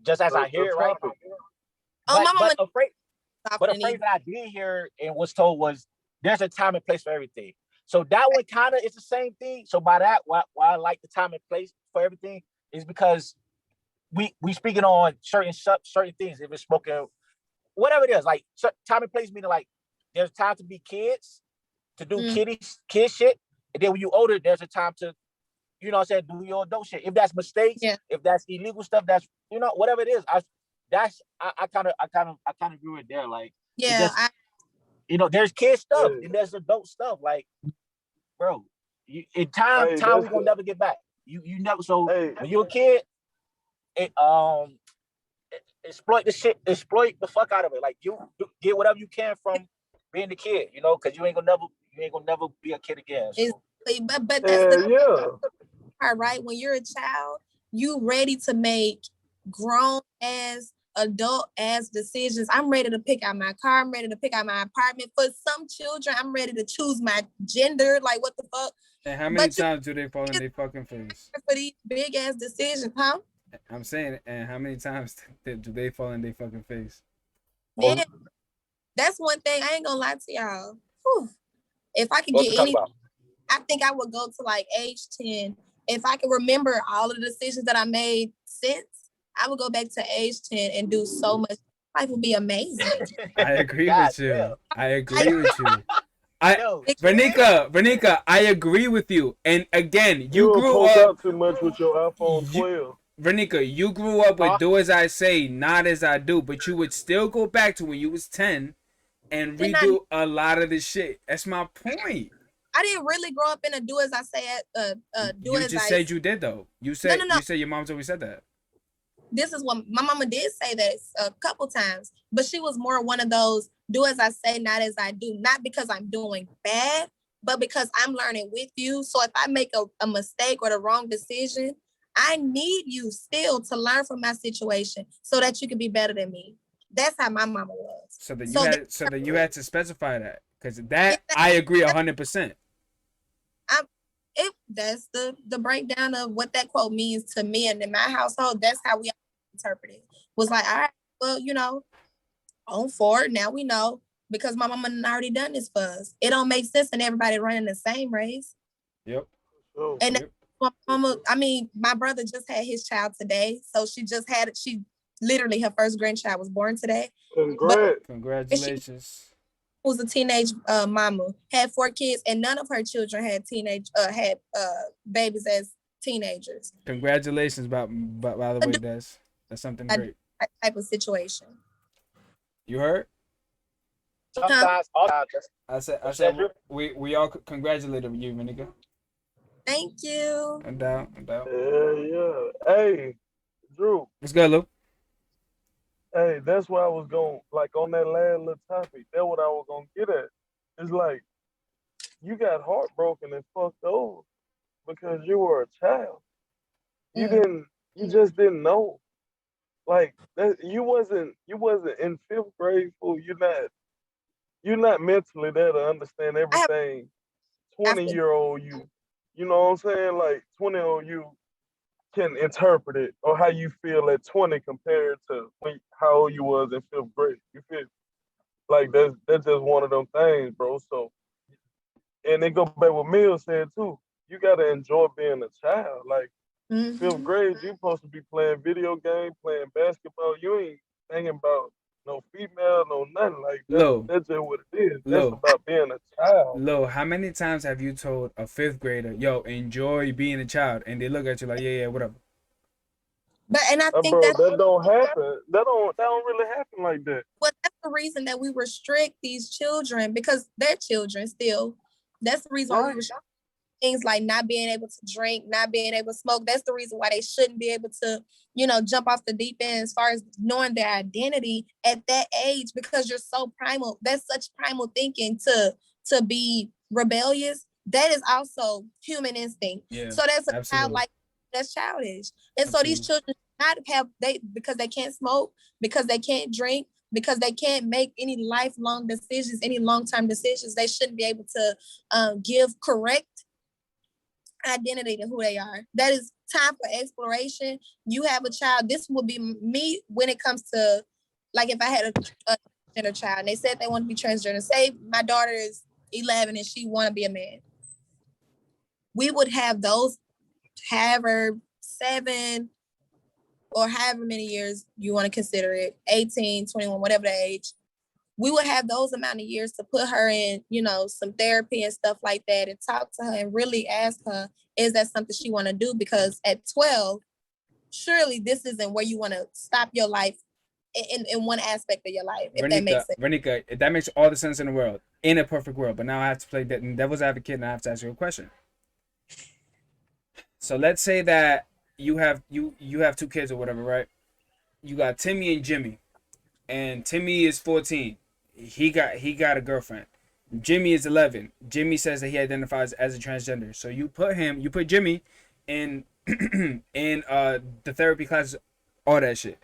just as I hear it, right? But a phrase that I did hear and was told was there's a time and place for everything. So that one kind of is the same thing. So by that, why I like the time and place for everything is because we speaking on certain things. If it's spoken, whatever it is, like time and place meaning like there's time to be kids, to do kid shit, and then when you older, there's a time to, you know what I'm saying, do your adult shit. If that's mistakes, if that's illegal stuff, that's, you know, whatever it is, I kind of agree with there. Like, you know, there's kid stuff and there's adult stuff. Like, bro, in time we gonna never get back. You never. So when you're a kid, exploit the fuck out of it. Like you get whatever you can from being a kid, you know, because you ain't gonna never be a kid again. So. But that's the part, right? When you're a child, you ready to make grown as adult as decisions. I'm ready to pick out my car. I'm ready to pick out my apartment. For some children, I'm ready to choose my gender. Like, what the fuck? And how many times do they fall in their fucking face? For these big ass decisions, huh? I'm saying, and how many times do they fall in their fucking face? Man, that's one thing I ain't gonna lie to y'all. Whew. If I could What get you talking any, about? I think I would go to like age 10. If I could remember all of the decisions that I made since, I would go back to age 10 and do so much. Life would be amazing. I agree God with you. damn. I agree with you. Yo, Vernica, I agree with you. And again, you You'll grew poke up. out too much with your iPhone You, 12. Vernica, you grew up with huh? do as I say, not as I do. But you would still go back to when you was 10 and Didn't I, redo a lot of this shit. That's my point. I didn't really grow up in a do as I say, do You as just I. said you did though. You No, said no, no. your mom's always said that. This is what my mama did say that a couple times, but she was more one of those do as I say, not as I do. Not because I'm doing bad, but because I'm learning with you. So if I make a mistake or the wrong decision, I need you still to learn from my situation so that you can be better than me. That's how my mama was. So then So you had to specify that because that I agree 100%. that's the breakdown of what that quote means to me, and in my household, that's how we interpret it. Was like, all right, well, on forward, now we know because my mama already done this for us. It don't make sense and everybody running the same race. Yep. Oh, And Yep. my mama, I mean, my brother just had his child today, so she literally her first grandchild was born today. congrats. But she Congratulations. was a teenage mama, had 4 kids, and none of her children had babies as teenagers. Congratulations, by the way, that's something A great. type of situation. You heard? Sometimes, all the time, I said we all congratulated you, my nigga. Thank you. No doubt, no doubt. Yeah. Hey, Drew. Let's go, Lou. Hey, that's what I was going, like, on that last little topic. That's what I was going to get at. It's like, you got heartbroken and fucked over because you were a child. You just didn't know. Like, that, you wasn't in 5th grade, fool. You're not mentally there to understand I have everything after 20-year-old you. You know what I'm saying? Like 20-year-old you can interpret it or how you feel at 20 compared to how old you was in 5th grade. You feel me? Like that's just one of them things, bro. So and they go back what Mill said too. You gotta enjoy being a child. Like 5th grade, you supposed to be playing video games, playing basketball. You ain't thinking about no female, no nothing like that. Lo, That's just what it is. That's Lo, about being a child. Lo. How many times have you told a 5th grader, "Yo, enjoy being a child," and they look at you like, "Yeah, yeah, whatever." But and I think Bro, that don't happen. That don't really happen like that. that's the reason that we restrict these children because they're children still. That's the reason why we restrict things like not being able to drink, not being able to smoke. That's the reason why they shouldn't be able to, jump off the deep end as far as knowing their identity at that age because you're so primal. That's such primal thinking to be rebellious. That is also human instinct. Yeah, So that's a child absolutely. like that's childish. And so these children should not have because they can't smoke, because they can't drink, because they can't make any lifelong decisions, any long-term decisions. They shouldn't be able to give correct identity to who they are. That is time for exploration. You have a child. This would be me when it comes to, like, if I had a transgender child and they said they want to be transgender. Say my daughter is 11 and she want to be a man. We would have those, however, 7 or however many years you want to consider it, 18, 21, whatever the age. We would have those amount of years to put her in, some therapy and stuff like that and talk to her and really ask her, is that something she want to do? Because at 12, surely this isn't where you want to stop your life in one aspect of your life, if that makes sense. Vernica, that makes all the sense in the world, in a perfect world. But now I have to play devil's advocate and I have to ask you a question. So let's say that you have 2 kids or whatever, right? You got Timmy and Jimmy, and Timmy is 14. He got a girlfriend. Jimmy is 11. Jimmy says that he identifies as a transgender. So you put Jimmy in in the therapy class, all that shit.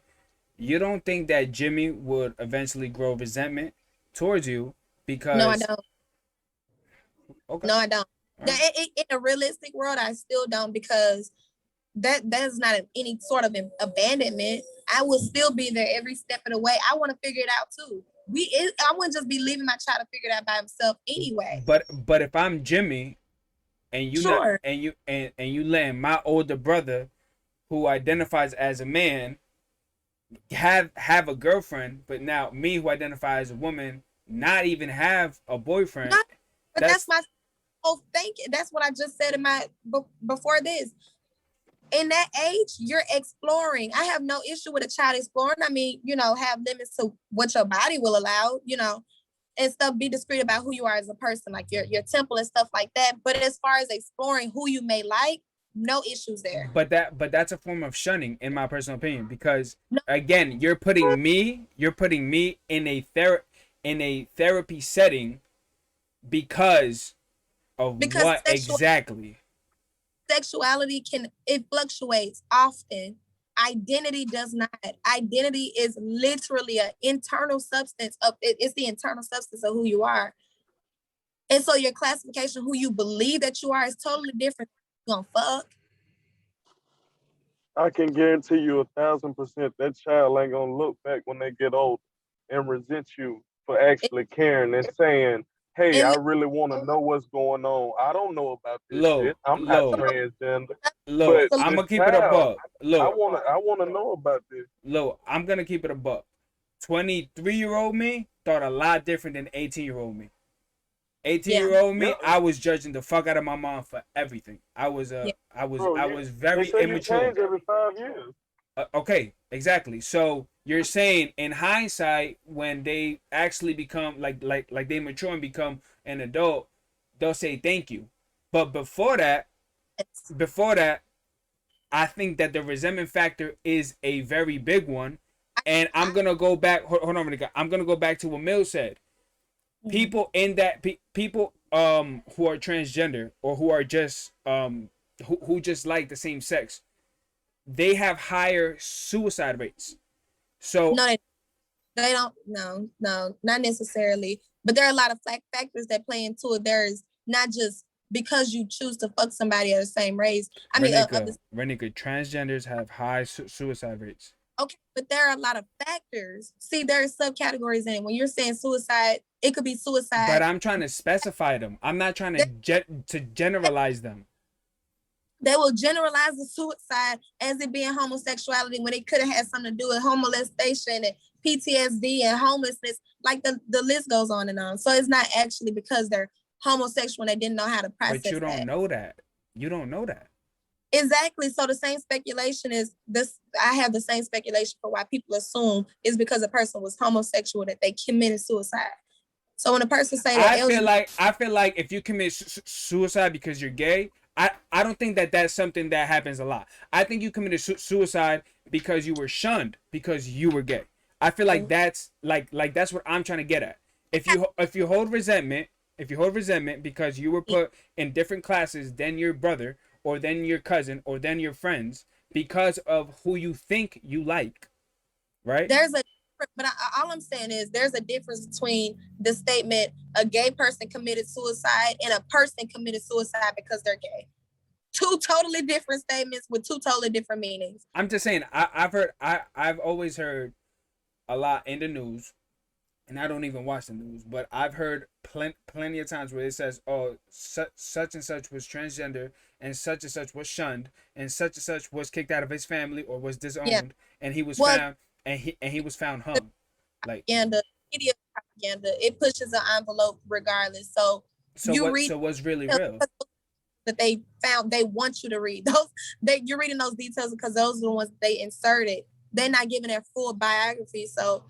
You don't think that Jimmy would eventually grow resentment towards you because No, I don't. Okay. No, I don't. Right. In a realistic world, I still don't because that is not any sort of abandonment. I will still be there every step of the way. I want to figure it out too. I wouldn't just be leaving my child to figure it out by himself anyway. But if I'm Jimmy and you not Sure. and you letting my older brother who identifies as a man have a girlfriend, but now me who identify as a woman not even have a boyfriend. But that's my whole thinking. That's what I just said in my before this. In that age, you're exploring. I have no issue with a child exploring. I mean, have limits to what your body will allow, and stuff. Be discreet about who you are as a person, like your temple and stuff like that. But as far as exploring who you may like, no issues there. But that's a form of shunning, in my personal opinion, because again, you're putting me in a therapy setting because what exactly? Sexuality it fluctuates often. Identity does not. Identity is literally an internal substance of it. It's the internal substance of who you are. And so your classification, who you believe that you are, is totally different. You're gonna fuck. I can guarantee you 1,000% that child ain't gonna look back when they get old and resent you for actually caring and saying, hey, I really want to know what's going on. I don't know about this shit. I'm not transgender. Look, I'm gonna keep it a buck. Look, I wanna know about this. Look, I'm gonna keep it a buck. 23-year-old me thought a lot different than 18-year-old me. 18-year-old me, I was judging the fuck out of my mom for everything. I was very immature. You change every 5 years. Okay, exactly. So you're saying in hindsight, when they actually become like they mature and become an adult, they'll say thank you. But before that, I think that the resentment factor is a very big one. And I'm gonna go back. Hold on a minute. I'm gonna go back to what Mill said. People in that people who are transgender or who are just who just like the same sex, they have higher suicide rates. So no, they don't. No, not necessarily. But there are a lot of factors that play into it. There's not just because you choose to fuck somebody of the same race. Renika, transgenders have high suicide rates. Okay, but there are a lot of factors. See, there are subcategories in it. When you're saying suicide, it could be suicide. But I'm trying to specify them. I'm not trying to generalize them. They will generalize the suicide as it being homosexuality when it could have had something to do with molestation and PTSD and homelessness. Like the list goes on and on. So it's not actually because they're homosexual and they didn't know how to process. But you don't know that. You don't know that. Exactly. So the same speculation is this. I have the same speculation for why people assume is because a person was homosexual that they committed suicide. So when a person say that, I feel like if you commit suicide because you're gay, I don't think that that's something that happens a lot. I think you committed suicide because you were shunned because you were gay. I feel like that's that's what I'm trying to get at. If you hold resentment because you were put in different classes than your brother or than your cousin or than your friends because of who you think you like, right? But all I'm saying is there's a difference between the statement a gay person committed suicide and a person committed suicide because they're gay. Two totally different statements with two totally different meanings. I'm just saying, I've always heard a lot in the news, and I don't even watch the news, but I've heard plenty of times where it says, oh, such and such was transgender and such was kicked out of his family or was disowned, and he was found. And he was found hung. Like propaganda, idiot propaganda. It pushes an envelope regardless. So what's really real? That they found, they want you to read those. You're reading those details because those are the ones they inserted. They're not giving their full biography. So,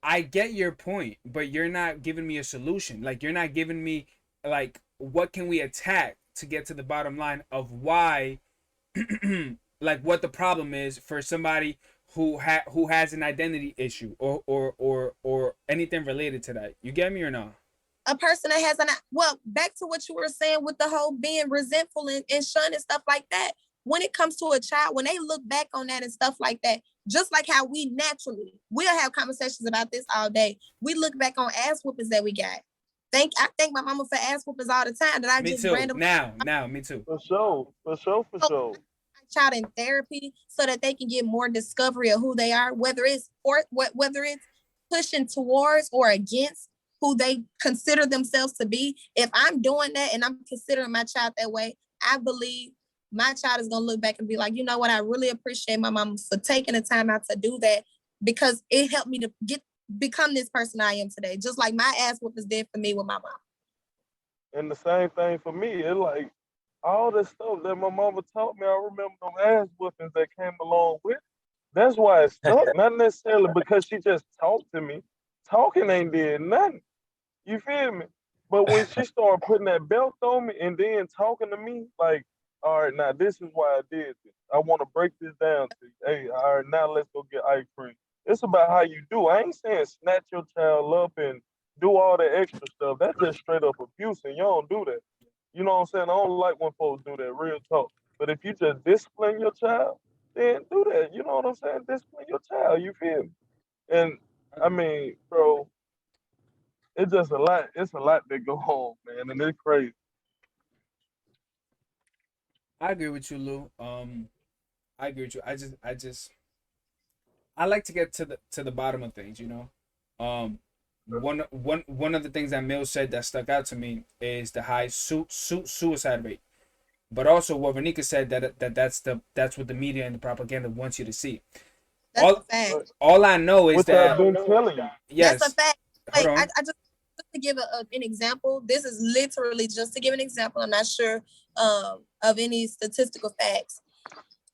I get your point, but you're not giving me a solution. Like you're not giving me like what can we attack to get to the bottom line of why, like what the problem is for somebody who has an identity issue or anything related to that. You get me or not? A person that has back to what you were saying with the whole being resentful and shunned and stuff like that. When it comes to a child, when they look back on that and stuff like that, just like how we'll have conversations about this all day. We look back on ass whoopings that we got. I thank my mama for ass whoopings all the time that I Me just too. randomly Now, me too. For sure. child in therapy so that they can get more discovery of who they are, whether it's pushing towards or against who they consider themselves to be. If I'm doing that and I'm considering my child that way, I believe my child is gonna look back and be like, you know what, I really appreciate my mom for taking the time out to do that, because it helped me to become this person I am today. Just like my ass whoopings did for me with my mom. And the same thing for me. It's like all the stuff that my mama taught me, I remember them ass whoopings that came along with. That's why it stuck. Not necessarily because she just talked to me. Talking ain't did nothing. You feel me? But when she started putting that belt on me and then talking to me, like, all right, now this is why I did this. I want to break this down to you. Hey, all right, now let's go get ice cream. It's about how you do. I ain't saying snatch your child up and do all the extra stuff. That's just straight up abuse, and you don't do that. You know what I'm saying? I don't like when folks do that, real talk. But if you just discipline your child, then do that. You know what I'm saying? Discipline your child. You feel me? And I mean, bro, it's just a lot. It's a lot that go on, man, and it's crazy. I agree with you, Lou. I agree with you. I like to get to the bottom of things, you know. One of the things that Mills said that stuck out to me is the high suicide rate, but also what Renika said that's what the media and the propaganda wants you to see. That's a fact. All I know is Which that I've been telling you. yes. That's a fact. Hold Like, on. I just to give an example. This is literally just to give an example. I'm not sure of any statistical facts,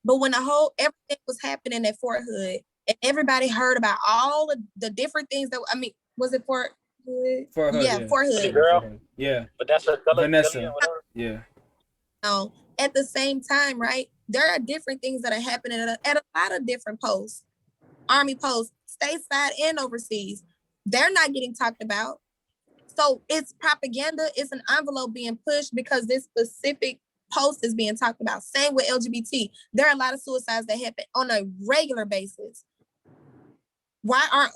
but when everything was happening at Fort Hood, and everybody heard about all of the different things that was it Fort Hood? For her, Yeah, Fort Hood. Girl. Yeah. But that's a Vanessa. Yeah. Now, at the same time, right? There are different things that are happening at a lot of different posts, Army posts, stateside and overseas. They're not getting talked about. So it's propaganda. It's an envelope being pushed because this specific post is being talked about. Same with LGBT. There are a lot of suicides that happen on a regular basis. Why aren't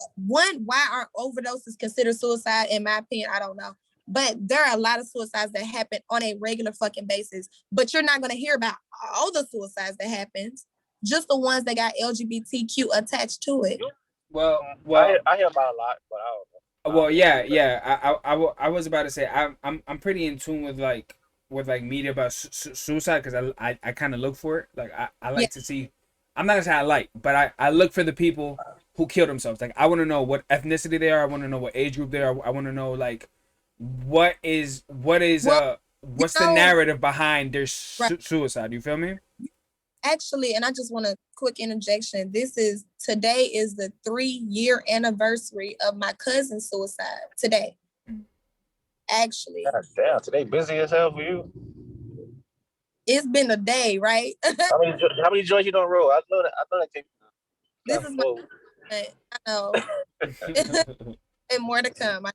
overdoses considered suicide? In my opinion, I don't know. But there are a lot of suicides that happen on a regular fucking basis. But you're not going to hear about all the suicides that happens, just the ones that got LGBTQ attached to it. Well, I hear about a lot, but I don't know. Well, yeah. I was about to say I'm pretty in tune with media about suicide because I kind of look for it. Like I like to see. I'm not gonna say I like, but I look for the people who kill themselves. Like I want to know what ethnicity they are. I want to know what age group they are. I want to know like what's the narrative behind their suicide. You feel me? Actually, and I just want a quick interjection. Today is the 3-year anniversary of my cousin's suicide. Today. Actually. God damn, today busy as hell for you. It's been a day, right? How many joints you don't roll? I know that came. This is I know. And more to come.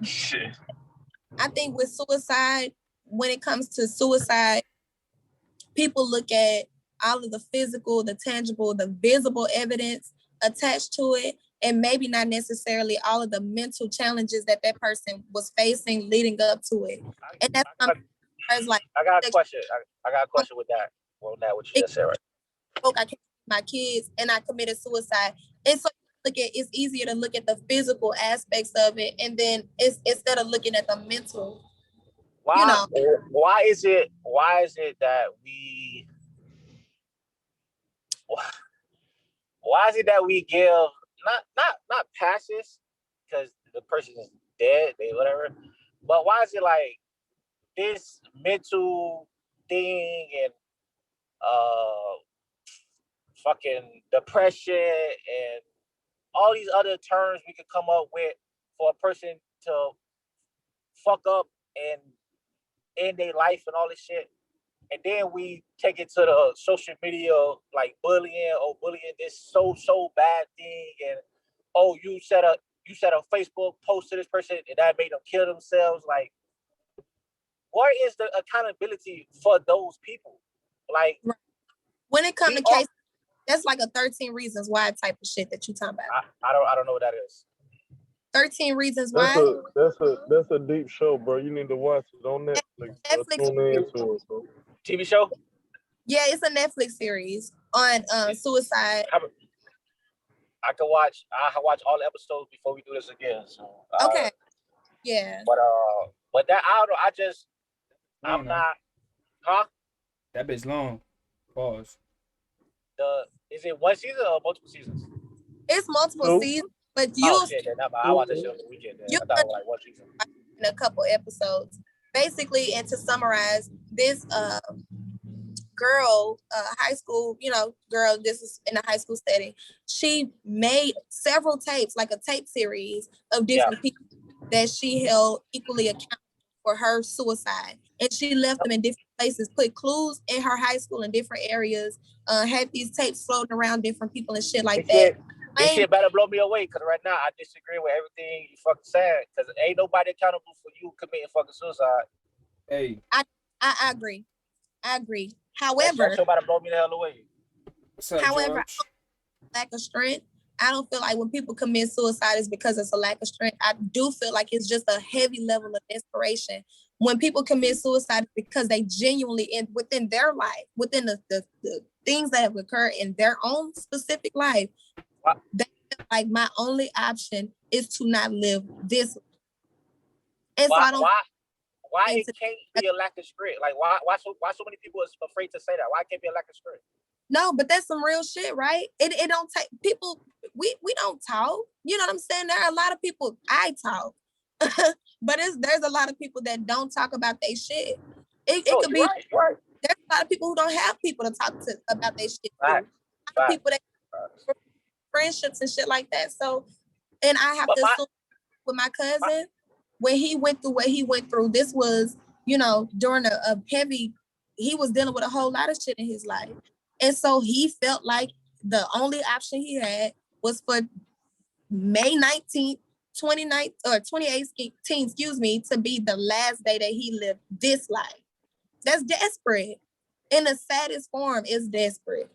Shit. I think with suicide, when it comes to suicide, people look at all of the physical, the tangible, the visible evidence attached to it, and maybe not necessarily all of the mental challenges that person was facing leading up to it. And that's like I got a question. I got a question with that. Well, that what you just said, right? I can't my kids and I committed suicide. And so it's easier to look at the physical aspects of it, and then it's instead of looking at the mental. Why is it that we give not passes because the person is dead, whatever, but why is it like this mental thing and fucking depression and all these other terms we could come up with for a person to fuck up and end their life and all this shit, and then we take it to the social media like bullying this so bad thing, and you set a Facebook post to this person and that made them kill themselves. Like, where is the accountability for those people? Like, when it comes to case, that's like a 13 reasons why type of shit that you talking about. I don't know what that is. 13 Reasons That's Why. a deep show, bro. You need to watch it on Netflix. Bro. Netflix. Tune into it, bro. TV show? Yeah, it's a Netflix series on suicide. I can watch all the episodes before we do this again. So Okay. Yeah. But that I don't know. I'm not. Huh? That bitch long. Pause. Is it one season or multiple seasons? It's multiple seasons, but Oh shit! I watched that shit on the weekend. I thought it was like one season. In a couple episodes, basically. And to summarize, this girl, high school, girl, this is in a high school setting. She made several tapes, like a tape series of different people that she held equally accountable for her suicide. And she left them in different places, put clues in her high school in different areas, had these tapes floating around different people and shit like that. This shit better blow me away, because right now I disagree with everything you fucking said, because ain't nobody accountable for you committing fucking suicide. Hey. I agree. However, that show better blow me the hell away. What's up, however, George? lack of strength. I don't feel like when people commit suicide is because it's a lack of strength. I do feel like it's just a heavy level of desperation. When people commit suicide, it's because they genuinely, within their life, within the things that have occurred in their own specific life, they feel like my only option is to not live this. And why, so I don't. Why it can't be a lack of strength? Like why so many people are afraid to say that? Why it can't be a lack of strength? No, but that's some real shit, right? It don't take people. We don't talk. You know what I'm saying? There are a lot of people. I talk, but there's a lot of people that don't talk about their shit. It could be. Right. There's a lot of people who don't have people to talk to about their shit. Right. People that friendships and shit like that. So, and I have to assume with my cousin, when he went through what he went through, this was, during a heavy, he was dealing with a whole lot of shit in his life. And so he felt like the only option he had was for May 19th, 2018, to be the last day that he lived this life. That's desperate. In the saddest form, it's desperate.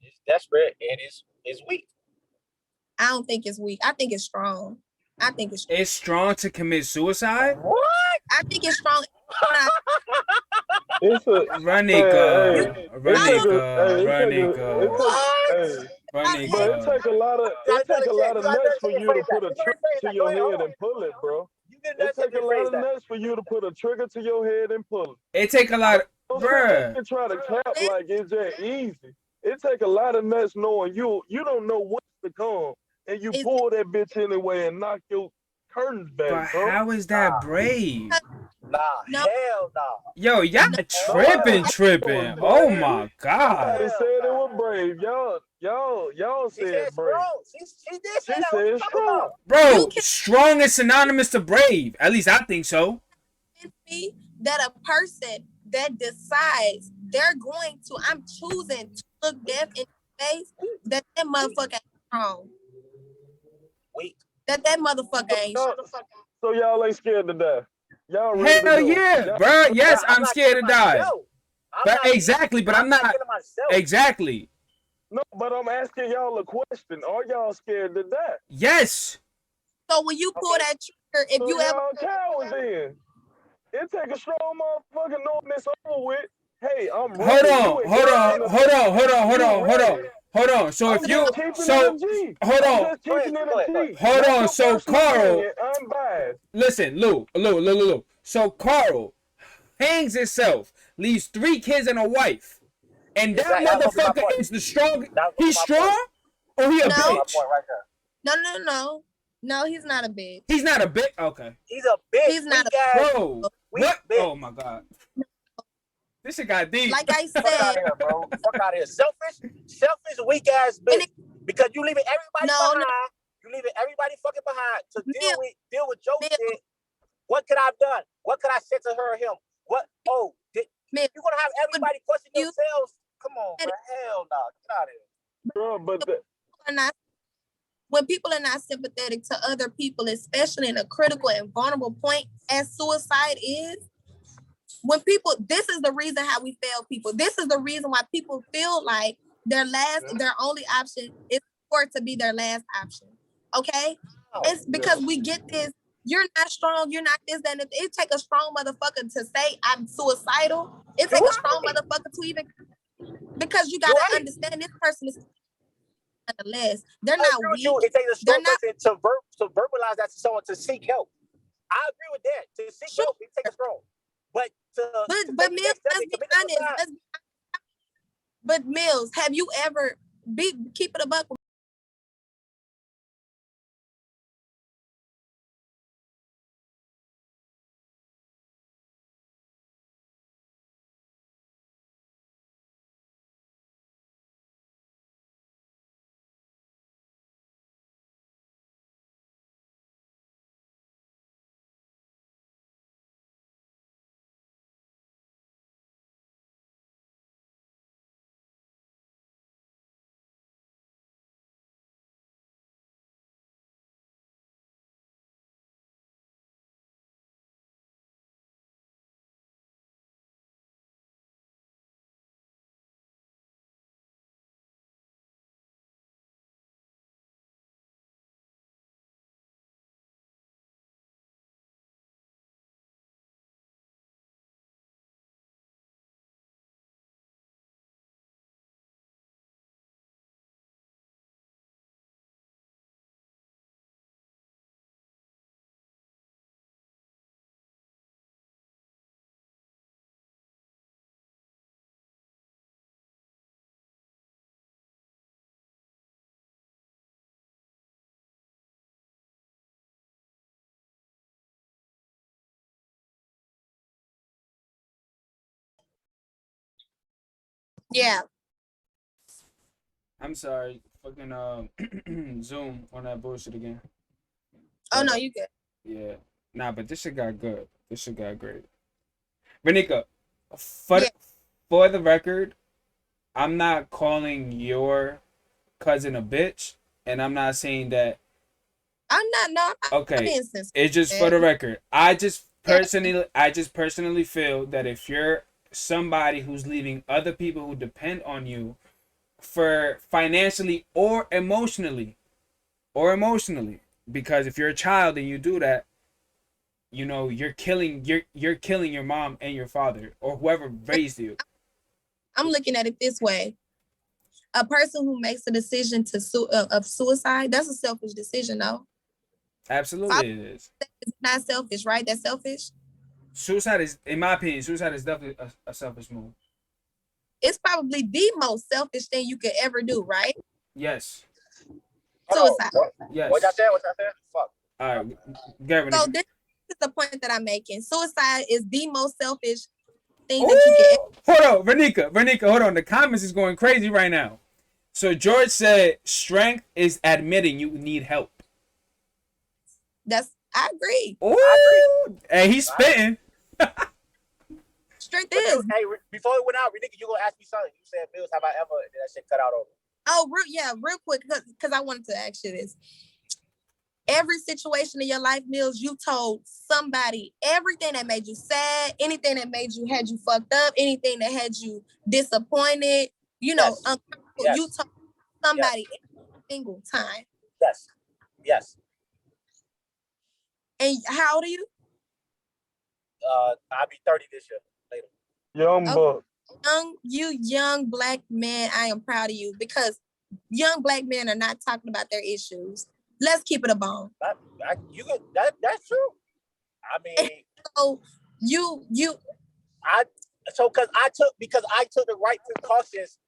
It's desperate and it's weak. I don't think it's weak. I think it's strong. It's strong to commit suicide? What? I think it's strong. It's a Run it. But it take a lot of nuts for you to put a trigger to your head and pull it, bro. It take a lot of nuts for you to put a trigger to your head and pull it. It take a lot of, bruh. You try to cap like it's just easy. It take a lot of nuts knowing you don't know what's to come, and you pull that bitch anyway and knock your curtains back, but bro. how is that brave? Hell no. Yo, y'all tripping. Oh my God. Somebody said it was brave. Y'all said brave. She did say She that. said strong. Bro, strong is synonymous to brave. At least I think so. That a person that decides I'm choosing to look death in the face, that motherfucker ain't strong. Weak. That motherfucker ain't strong. So y'all ain't scared to die. Y'all ready Hell to go. yeah, bro. Yes, I'm scared to die. But exactly, but I'm not. Exactly. No, but I'm asking y'all a question. Are y'all scared to die? Yes. So when you pull that trigger, if you ever cowards then. It take a strong motherfucker knowing this over with. Hey, I'm ready. Hold on. So if you hold on. So Carl, listen, Lou. So Carl hangs himself, leaves 3 kids and a wife, and that motherfucker is the strong. He's strong, or he a bitch? No, he's not a bitch. He's not a bitch. Okay. He's a bitch. He's not a bro. What? Oh my God. This shit got deep. Like I said, fuck out of here, bro. Fuck out of here. Selfish, weak ass bitch. Because you leaving everybody behind. You leaving everybody fucking behind to deal with your shit. What could I have done? What could I say to her or him? What? Oh, you're gonna have everybody question themselves. Come on, bro. Hell no. Get out of here. Bro, but when people are not sympathetic to other people, especially in a critical and vulnerable point as suicide is, this is the reason how we fail people. This is the reason why people feel like their only option is for it to be their last option. Okay? It's because we get this. You're not strong. You're not this. Then it take a strong motherfucker to say I'm suicidal. It take a strong motherfucker to even, because you gotta understand this person is nonetheless. They're not weak. It takes a strong person to verbalize that to someone to seek help. I agree with that. To seek help, it takes a strong. But Mills, let's be honest. But Mills, have you ever keep it a buck? Yeah. I'm sorry. Fucking Zoom on that bullshit again. Oh no, you good. Yeah. Nah, but this shit got good. This shit got great. Renika, for the record, I'm not calling your cousin a bitch, and I'm not saying that. I'm not. Okay. It's just for the record. I just personally feel that if you're somebody who's leaving other people who depend on you for financially or emotionally, because if you're a child and you do that, you know you're killing your mom and your father or whoever raised you. I'm looking at it this way: a person who makes a decision of suicide, that's a selfish decision, though. Absolutely, it is. It's not selfish, right? That's selfish. Suicide is, in my opinion, definitely a selfish move. It's probably the most selfish thing you could ever do, right? Yes. Suicide. Yes. What y'all said? Fuck. All right, Gavin. So this is the point that I'm making. Suicide is the most selfish thing that you can ever. Hold on, Vernika, hold on. The comments is going crazy right now. So George said, "Strength is admitting you need help." I agree. Ooh, I agree. And he's spitting. Strength is. Hey, before we went out, Renika, you gonna ask me something? You said, "Mills, have I ever?" And that shit cut out over. Oh, real quick, because I wanted to ask you this. Every situation in your life, Mills, you told somebody everything that made you sad, anything that had you fucked up, anything that had you disappointed, uncomfortable. Yes. You told somebody every single time. Yes. And how old are you? I'll be 30 this year later. Young buck. Young black man, I am proud of you, because young black men are not talking about their issues. Let's keep it a bone. That's true. I mean, so because I took the right precautions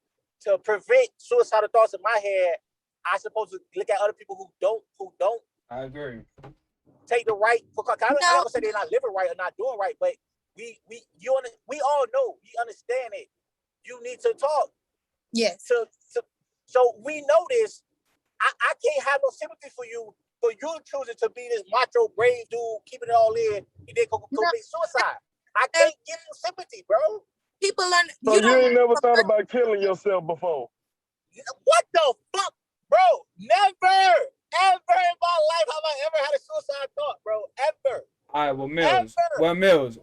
to prevent suicidal thoughts in my head. I supposed to look at other people who don't. I agree. Take the right precautions. I don't say they're not living right or not doing right, but we all know, we understand it. You need to talk. Yes. So we know this. I can't have no sympathy for you choosing to be this macho, brave dude, keeping it all in, and then go commit suicide. I can't give you sympathy, bro. People learn. So you ain't never thought about killing yourself before? What the fuck, bro? Never, ever in my life have I ever had a suicide thought, bro. Ever. All right, well, Mills.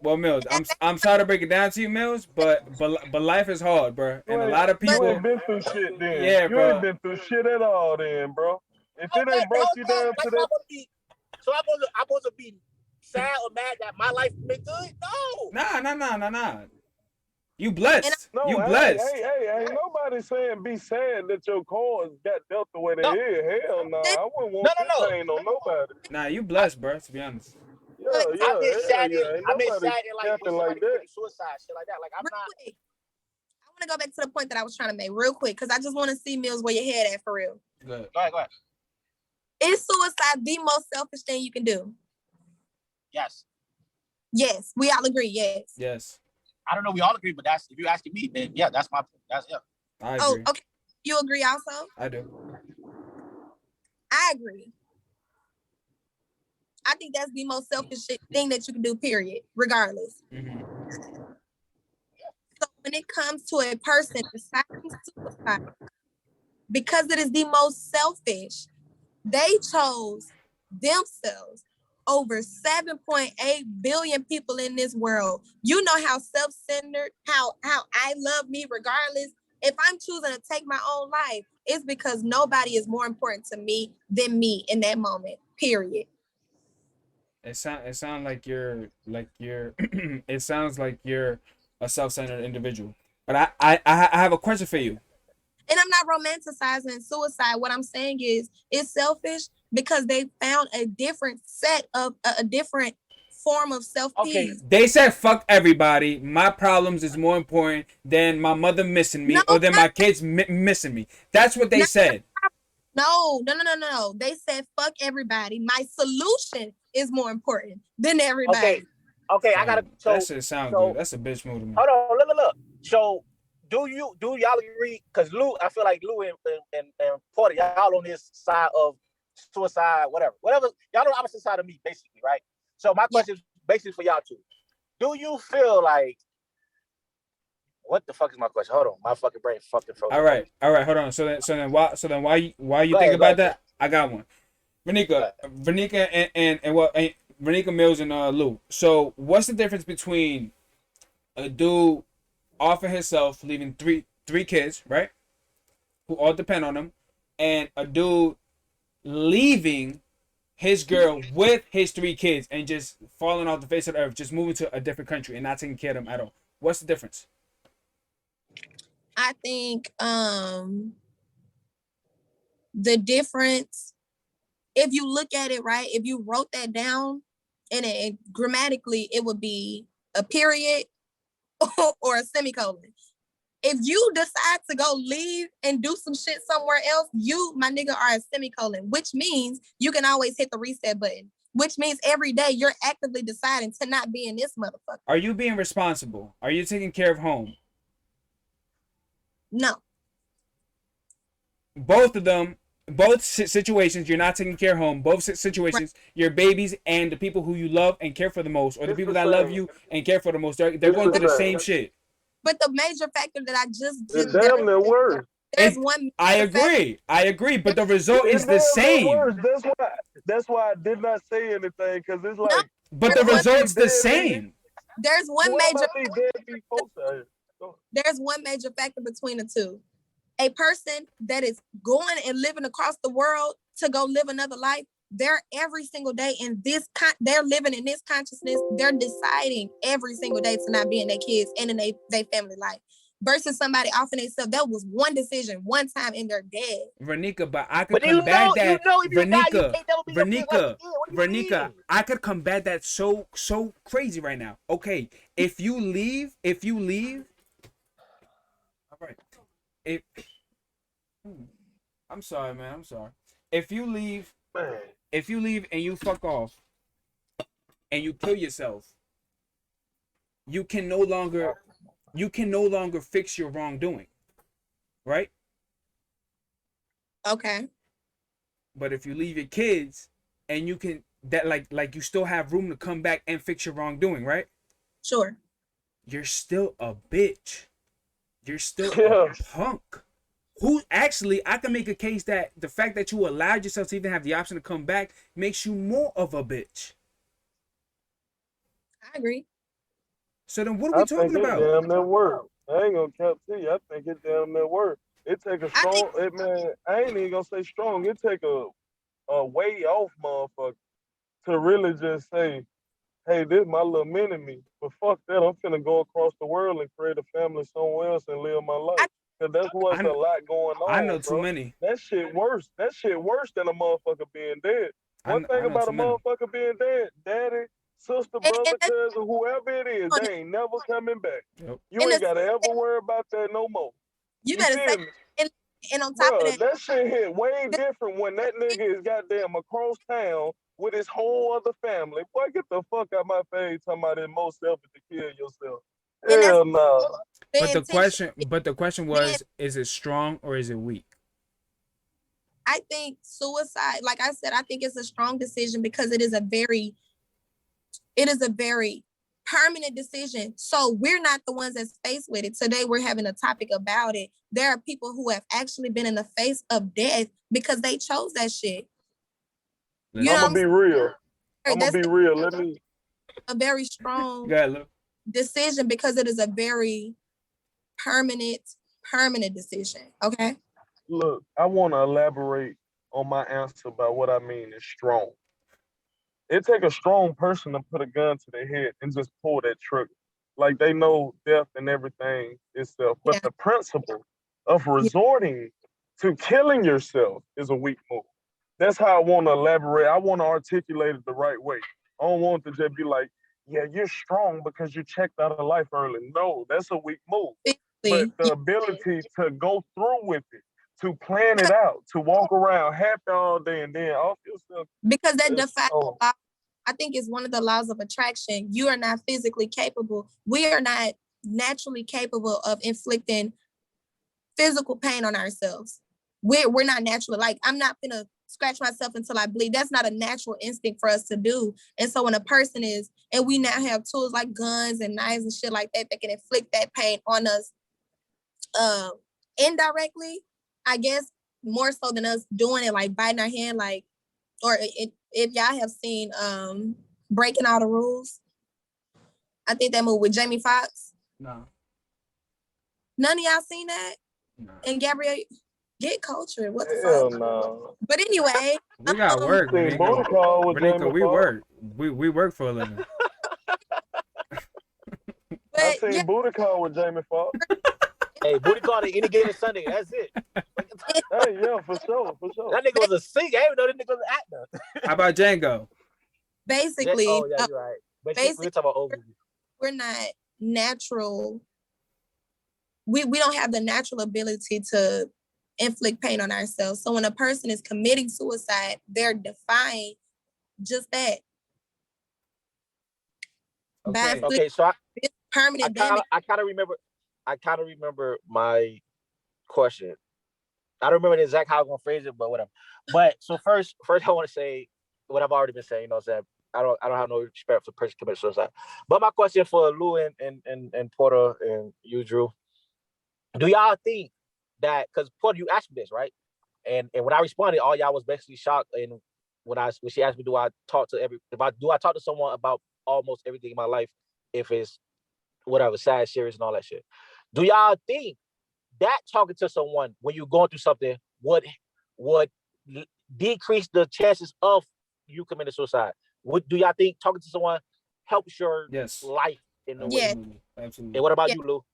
I'm sorry to break it down to you, Mills, but life is hard, bro, and a lot of people. You ain't been through shit, then. Yeah, you bro. ain't been through shit at all, then, bro. If it ain't broke you down to that, so I'm supposed to be sad or mad that my life been good? No. Nah. You blessed. no, You hey, blessed. ain't nobody saying be sad that your cards got dealt the way they No. is. Hell no, I wouldn't want this pain on nobody. Nah, you blessed, bro. To be honest. Yeah, I've been sad in, ain't nobody like when somebody like that. commit suicide, shit like that. Like I'm Real not. quick, I want to go back to the point that I was trying to make real quick because I just want to see Mills where your head at for real. Good. Go ahead. Is suicide the most selfish thing you can do? Yes. Yes, we all agree. Yes. Yes. I don't know. We all agree, but that's if you're asking me, then yeah, that's my. That's yeah. I Oh, agree. okay. You agree also? I do. I agree. I think that's the most selfish thing that you can do, period, regardless. Mm-hmm. So when it comes to a person deciding suicide, because it is the most selfish, they chose themselves over 7.8 billion people in this world. You know how self-centered, how I love me regardless. If I'm choosing to take my own life, it's because nobody is more important to me than me in that moment, period. It sounds like you're it sounds like you're a self-centered individual. But I have a question for you. And I'm not romanticizing suicide. What I'm saying is it's selfish because they found a different set of a different form of self-peace. Okay. They said fuck everybody. My problems is more important than my mother missing me or than my kids missing me. That's what they said. No. They said fuck everybody. My solution is more important than everybody. Okay. I gotta. So that shit sound good. That's a bitch move to me. Hold on. Look. So do y'all agree? Because Lou, I feel like Lou and Porter, y'all on this side of suicide, whatever. Y'all on the opposite side of me, basically, right? So my question is basically for y'all two. Do you feel like what the fuck is my question? Hold on, my fucking brain fucking frozen. All right, hold on. So then why you think about that? I got one. Vanika and Vanika Mills and Lou. So what's the difference between a dude off of himself leaving three kids, right? Who all depend on him, and a dude leaving his girl with his 3 kids and just falling off the face of the earth, just moving to a different country and not taking care of them at all. What's the difference? I think the difference, if you look at it, right, if you wrote that down and it grammatically, it would be a period or a semicolon. If you decide to go leave and do some shit somewhere else, you, my nigga, are a semicolon, which means you can always hit the reset button, which means every day you're actively deciding to not be in this motherfucker. Are you being responsible? Are you taking care of home? No. Both of them, both situations, you're not taking care of home. Both situations, right. Your babies and the people who you love and care for the most, or the people that love you and care for the most, they're going through the same shit. But the major factor that I just it's damn near worse. I agree, but the result is the same. That's why I did not say anything, because it's like. But the result's the same. There's one major factor between the two. A person that is going and living across the world to go live another life, they're every single day in this they're living in this consciousness. They're deciding every single day to not be in their kids and in their family life. Versus somebody offing themselves, that was one decision, one time, and they're dead. Vernika, but I could combat that. Vernika, I could combat that so crazy right now. Okay, if you leave, all right. I'm sorry, man. I'm sorry. If you leave and you fuck off and you kill yourself, you can no longer fix your wrongdoing, right? Okay. But if you leave your kids and you can like you still have room to come back and fix your wrongdoing, right? Sure. You're still a bitch. You're still a punk. Who actually, I can make a case that the fact that you allowed yourself to even have the option to come back makes you more of a bitch. I agree. So then what are we talking about? Damn near work. I ain't gonna cap to you. I think it damn near work. It take a strong, I ain't even gonna say strong. It take a a way off motherfucker to really just say, hey, this my little mini me. But fuck that, I'm finna go across the world and create a family somewhere else and live my life. Cause that's what's a lot going I know on, too bro. many. That shit worse. That shit worse than a motherfucker being dead. One thing I know about too a many. motherfucker being dead, daddy, sister, brother, that's cousin, whoever it is, on it. they ain't never coming back. Yep. You And ain't it's, gotta ever worry about that no more. you You better feel say, me? and on top of Bro, that, that shit hit way this- different when that nigga is goddamn across town with his whole other family. Boy, get the fuck out my face talking about it most selfish to kill yourself. and that's Hell no. the But intention. the question Then was, is it strong or is it weak? I think suicide, like I said, I think it's a strong decision because it is a very permanent decision. So we're not the ones that's faced with it. Today we're having a topic about it. There are people who have actually been in the face of death because they chose that shit. You know I'm what gonna I'm be real. saying? I'm gonna That's be real. Let me a very strong Go ahead, Lou. decision because it is a very permanent decision. Okay. look. I want to elaborate on my answer about what I mean is strong. It take a strong person to put a gun to their head and just pull that trigger. Like they know death and everything itself. But Yeah. the principle of Yeah. resorting to killing yourself is a weak move. That's how I want to elaborate. I want to articulate it the right way. I don't want to just be like, yeah, you're strong because you checked out of life early. No, that's a weak move. But Physically, the ability to go through with it, to plan it out, to walk around happy all day and then off yourself, because that it's defies so law. I think it's one of the laws of attraction. You are not physically capable. We are not naturally capable of inflicting physical pain on ourselves. We're not naturally, like, I'm not gonna scratch myself until I bleed. That's not a natural instinct for us to do. And so when a person is, and we now have tools like guns and knives and shit like that that can inflict that pain on us uh, indirectly, I guess more so than us doing it, like biting our hand, like, or if y'all have seen Breaking All the Rules, I think that movie with Jamie Foxx. No. None of y'all seen that? No. And Gabrielle, get cultured. What the hell fuck? no. But anyway, We got You work, seen Booty Renika. Call with Renika, Jamie we Foxx? work. We work for a living. I but seen yeah, Booty Call with Jamie Foxx. Hey, booty call it any given Sunday. That's it. Hey, yeah, for sure, for sure. That nigga was a singer. I didn't even know that nigga was an actor. How about Django? basically, Oh yeah, you're right. But basically, we're talking about over. we're not natural. We don't have the natural ability to inflict pain on ourselves. So when a person is committing suicide, they're defying just that by Okay. inflicting Okay, so permanent damage. I kind of remember my question. I don't remember the exact how I'm gonna phrase it, but whatever. But so first I want to say what I've already been saying. You know what I'm saying? I don't have no respect for person commit suicide. But my question for Lou and Porter and you, Drew, do y'all think that, because Porter, you asked me this, right? And when I responded, all y'all was basically shocked. And when she asked me, do I talk to someone about almost everything in my life, if it's whatever, sad, serious, and all that shit? Do y'all think that talking to someone when you're going through something would decrease the chances of you committing suicide? Do y'all think talking to someone helps your Yes. life in a way? Yeah. Absolutely. Absolutely. And what about Yeah. you, Lou?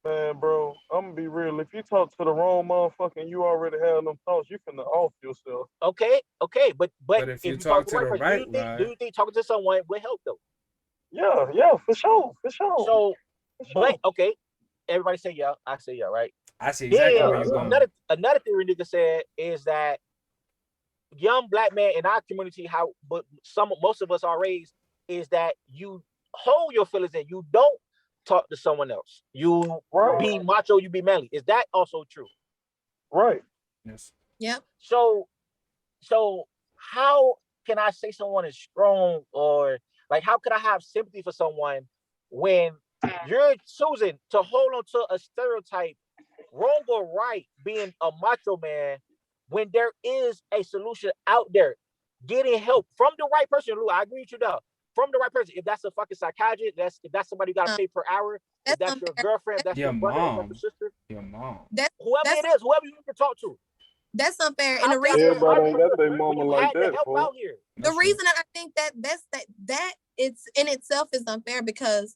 Man, bro, I'm gonna be real. If you talk to the wrong motherfucker and you already have them thoughts, you finna off yourself. Okay, but But if you talk to the person, right do guy, you think talking to someone will help though? Yeah, for sure, for sure. So, For sure. but okay, everybody say yeah. I say yeah, right? I see exactly Then where you're going. another theory nigga said is that young black man in our community, most of us are raised, is that you hold your feelings in. You don't talk to someone else. You be macho, you be manly. Is that also true? Right. Yes. Yep. So how can I say someone is strong, or like how could I have sympathy for someone when you're choosing to hold on to a stereotype, wrong or right, being a macho man, when there is a solution out there, getting help from the right person? Lou, I agree with you now. From the right person. If that's a fucking psychiatrist, if that's somebody you gotta pay per hour, if that's your girlfriend, if that's Your your brother, if that's mom. your sister, Your mom. whoever it is, whoever you can talk to. That's unfair. And the reason Everybody ain't got their mama You like had to that, help fool. out here. the reason that I think that it's in itself is unfair because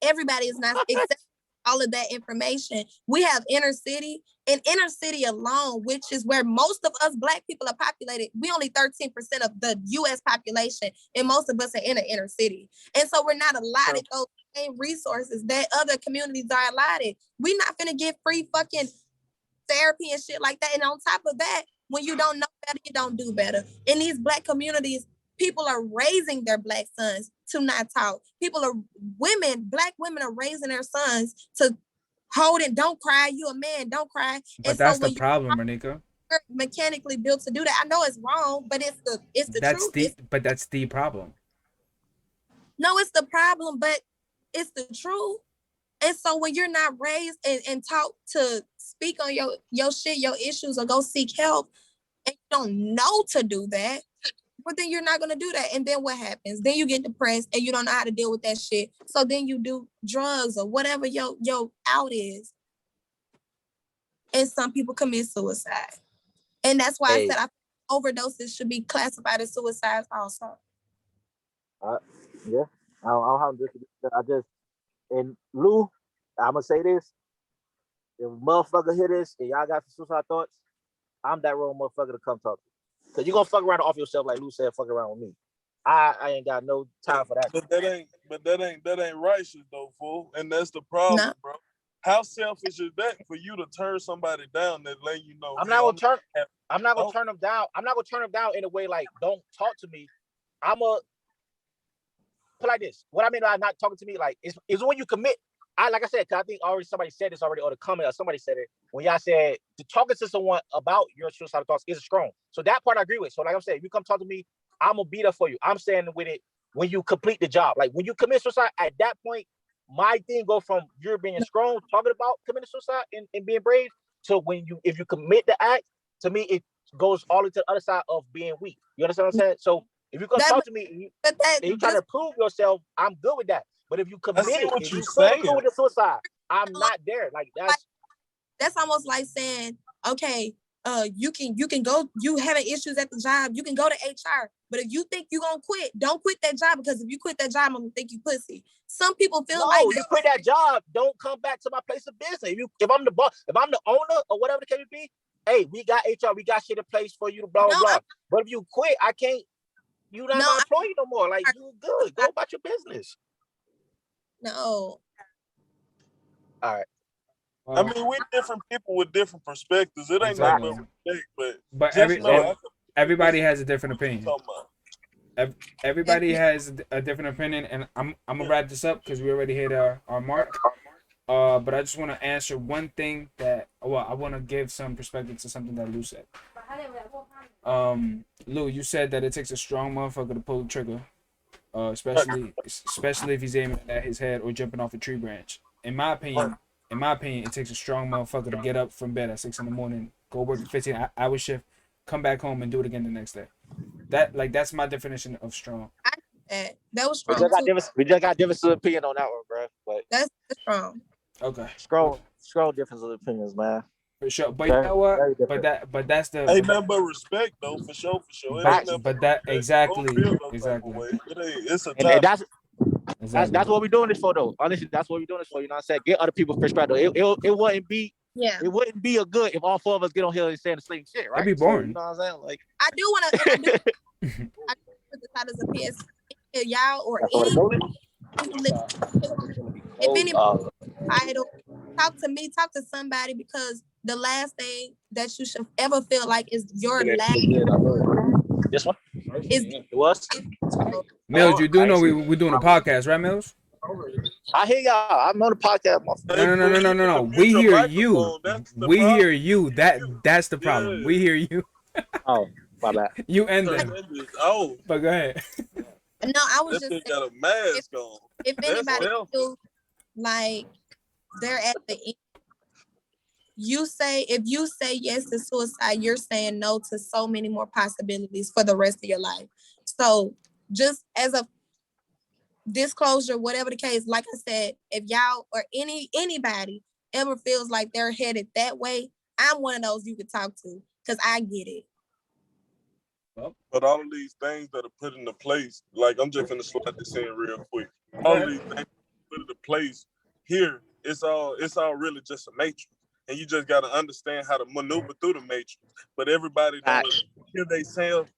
everybody is not accepting all of that information. We have inner city, and inner city alone, which is where most of us Black people are populated. We only 13% of the U.S. population, and most of us are in the inner city. And so we're not allotted those same resources that other communities are allotted. We're not gonna get free fucking therapy and shit like that. And on top of that, when you don't know better, you don't do better. In these Black communities, people are raising their Black sons to not talk. Black women are raising their sons to hold it, don't cry, you a man, don't cry. But and that's so the problem, Renika. you're mechanically built to do that. I know it's wrong, but it's the truth. But that's the problem. No, it's the problem, but it's the truth. And so when you're not raised and taught to speak on your shit, your issues, or go seek help, and you don't know to do that, but then you're not gonna do that. And then what happens? Then you get depressed and you don't know how to deal with that shit. So then you do drugs or whatever your out is. And some people commit suicide. And that's why I said overdoses should be classified as suicides also. Yeah, I don't have this. And Lou, I'm gonna say this: if motherfucker hear this and y'all got some suicide thoughts, I'm that wrong motherfucker to come talk to. Cause you gonna fuck around off yourself like Lou said, fuck around with me. I ain't got no time for that. But that ain't righteous though, fool. And that's the problem, bro. How selfish is that for you to turn somebody down that let you know? I'm not gonna turn them down. I'm not gonna turn them down in a way like don't talk to me. I'm a put like this. What I mean by not talking to me, like is when you commit. Like I said, cause I think already somebody said this already, or the comment, or somebody said it when y'all said to talking to someone about your suicidal thoughts is strong. So that part I agree with. So like I'm saying, if you come talk to me, I'm gonna be there for you. I'm saying with it when you complete the job. Like when you commit suicide, at that point, my thing go from you're being strong, talking about committing suicide and being brave, to if you commit the act, to me it goes all into the other side of being weak. You understand what I'm saying? So if you come talk to me and you trying to prove yourself, I'm good with that. But if you commit it, if you go with the suicide, I'm not there. Like that's almost like saying, okay, you can go, you having issues at the job, you can go to HR. But if you think you're gonna quit, don't quit that job, because if you quit that job, I'm gonna think you pussy. Some people feel like you quit that job, don't come back to my place of business. If I'm the boss, if I'm the owner or whatever the case may be, hey, we got HR, we got shit in place for you to blah blah. But if you quit, I can't. You're not my employee no more. Like you good. Go about your business. No. All right. I mean, we're different people with different perspectives. It ain't no mistake, but everybody has a different opinion. Everybody has a different opinion, and I'm gonna wrap this up because we already hit our mark. But I just want to answer one thing that I want to give some perspective to something that Lou said. Lou, you said that it takes a strong motherfucker to pull the trigger, especially if he's aiming at his head or jumping off a tree branch. In my opinion, it takes a strong motherfucker to get up from bed at 6 a.m, go work a 15-hour shift, come back home and do it again the next day. That's my definition of strong. That was strong. We just got difference of opinion on that one, bro. But that's strong. Okay. Strong difference of opinions, man. For sure, but you know what? But that's the. Ain't nothing but respect, though. For sure. But that exactly. It's a and that's what we're doing this for, though. Honestly, that's what we're doing this for. You know what I'm saying? Get other people's perspective. It wouldn't be. Yeah. It wouldn't be a good if all four of us get on here and saying the same shit, right? That'd be boring. So, you know what I'm saying? Like I do want to. I put this out as a PS. Y'all or any. If anybody idle, talk to me, talk to somebody, because the last thing that you should ever feel like is your last. This one? It was? Mills, you do know we're doing a podcast, right, Mills? I hear y'all. I'm on the podcast. No. We hear you. We hear you. That's the problem. Yeah. We hear you. Oh, my bad. You end it. Oh, but go ahead. No, I was just saying, got a mask on. If anybody feels like they're at the end, if you say yes to suicide, you're saying no to so many more possibilities for the rest of your life. So just as a disclosure, whatever the case, like I said, if y'all or anybody ever feels like they're headed that way, I'm one of those you could talk to because I get it. But all of these things that are put into place, like I'm just gonna slide this in real quick. All of these things put into place here, it's all really just a matrix. And you just gotta understand how to maneuver through the matrix. But everybody don't give themselves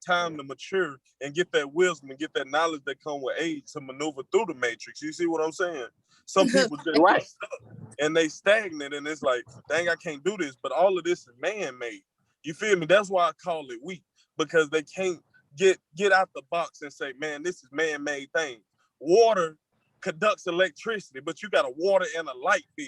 time to mature and get that wisdom and get that knowledge that come with age to maneuver through the matrix. You see what I'm saying? Some people just get stuck and they stagnant and it's like, dang, I can't do this. But all of this is man-made. You feel me? That's why I call it weak. Because they can't get out the box and say, man, this is man-made thing. Water conducts electricity, but you got a water and a light bill.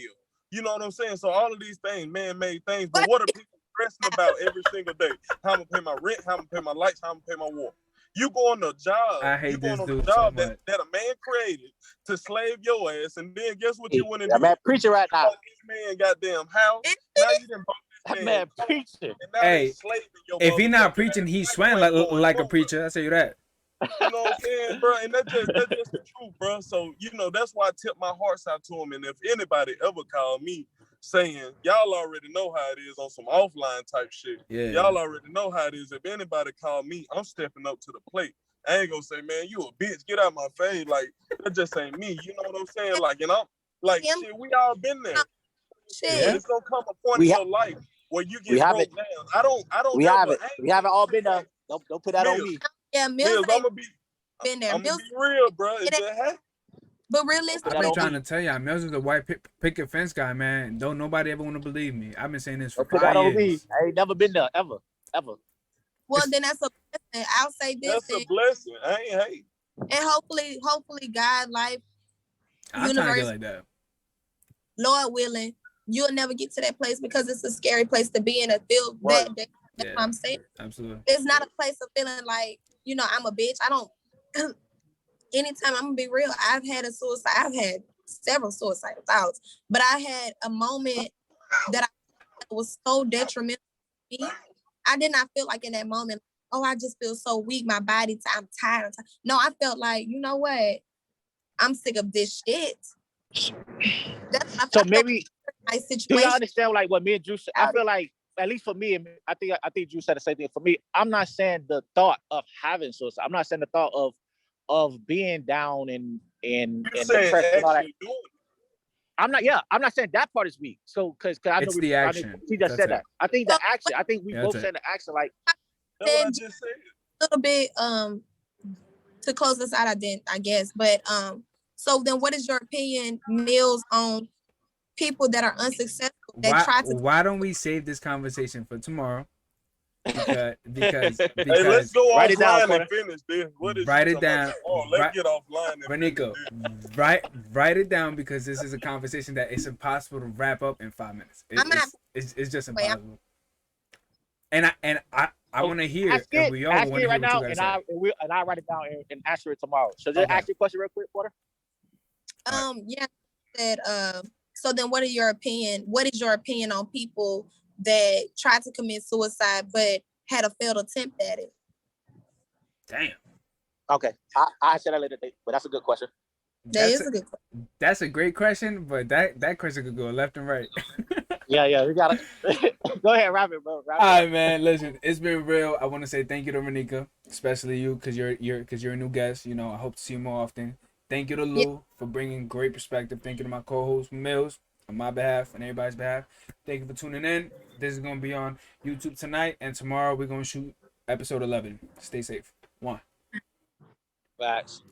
You know what I'm saying? So all of these things, man-made things, but what are people stressing about every single day? How I'm gonna pay my rent, how I'm gonna pay my lights, how I'm gonna pay my water. You going on a job, I hate this dude job so that much. a man created to slave your ass, and then guess what you went and That do? man preaching right now. Man, goddamn house. Now you done bought That this man preaching. and now Hey, they slaving your if he not motherfucking preaching, ass. he's Like, sweating you ain't like going a nowhere. preacher. I say you that. You know what I'm saying, bro? And that's just the truth, bro. So, you know, that's why I tip my hearts out to him. And if anybody ever called me saying, y'all already know how it is on some offline type shit. Yeah. Y'all already know how it is. If anybody called me, I'm stepping up to the plate. I ain't gonna say, man, you a bitch, get out my face. Like, that just ain't me. You know what I'm saying? Like, and I'm like, shit, we all been there. Shit. But it's gonna come a point in your life where you get broke down. I don't We ever, haven't. We haven't all been there. Don't put that on me. Yeah, Mills, I'm gonna be real, bro. It just happened. But realistically, I've been trying to tell y'all, Mills is a white picket fence guy, man. Don't nobody ever want to believe me. I've been saying this for Don't put that 5 on me. years. I ain't never been there, ever. well, then that's a blessing. I'll say this. That's a blessing. I ain't hate. And hopefully, God, life, I'm trying to get like that. Lord willing, you'll never get to that place because it's a scary place to be in a field that day. That's what I'm saying. Absolutely. It's not a place of feeling like, you know, I'm a bitch. I don't. Anytime, I'm gonna be real, I've had a suicide. I've had several suicidal thoughts, but I had a moment that was so detrimental to me. I did not feel like in that moment, oh, I just feel so weak. My body, I'm tired. No, I felt like, you know what? I'm sick of this shit. So maybe, my do situation. you understand like what me and Drew said? I feel like, at least for me, and I think Drew said the same thing. For me, I'm not saying the thought of having suicide. I'm not saying the thought of being down and depressed and all that. I'm not saying that part is weak. So because I know the action. He just said that. I think the action. I think we both said the action. Like that's what I just said. A little bit to close this out, I guess. But so then, what is your opinion, Mills, on people that are unsuccessful that try to? Why don't we save this conversation for tomorrow? Because hey, let's go offline and finish this. What is write it down. Oh, let's get offline and Renico, write it down because this is a conversation that it's impossible to wrap up in 5 minutes. It's just impossible. And I want to hear if we all want to hear right now, what you guys say. And I write it down and answer it tomorrow. So just ask you a question real quick, Porter. Yeah. Said so then what is your opinion on people that tried to commit suicide but had a failed attempt at it? Damn. Okay. I said that later date, but that's a good question. That is a good question. That's a great question, but that question could go left and right. Yeah, we gotta go ahead, wrap it, bro. All right, man. Listen, it's been real. I want to say thank you to Renika, especially you, because you're a new guest. You know, I hope to see you more often. Thank you to Lou for bringing great perspective. Thank you to my co-host Mills on my behalf and everybody's behalf. Thank you for tuning in. This is gonna be on YouTube tonight, and tomorrow we're gonna shoot episode 11. Stay safe. 1. Facts.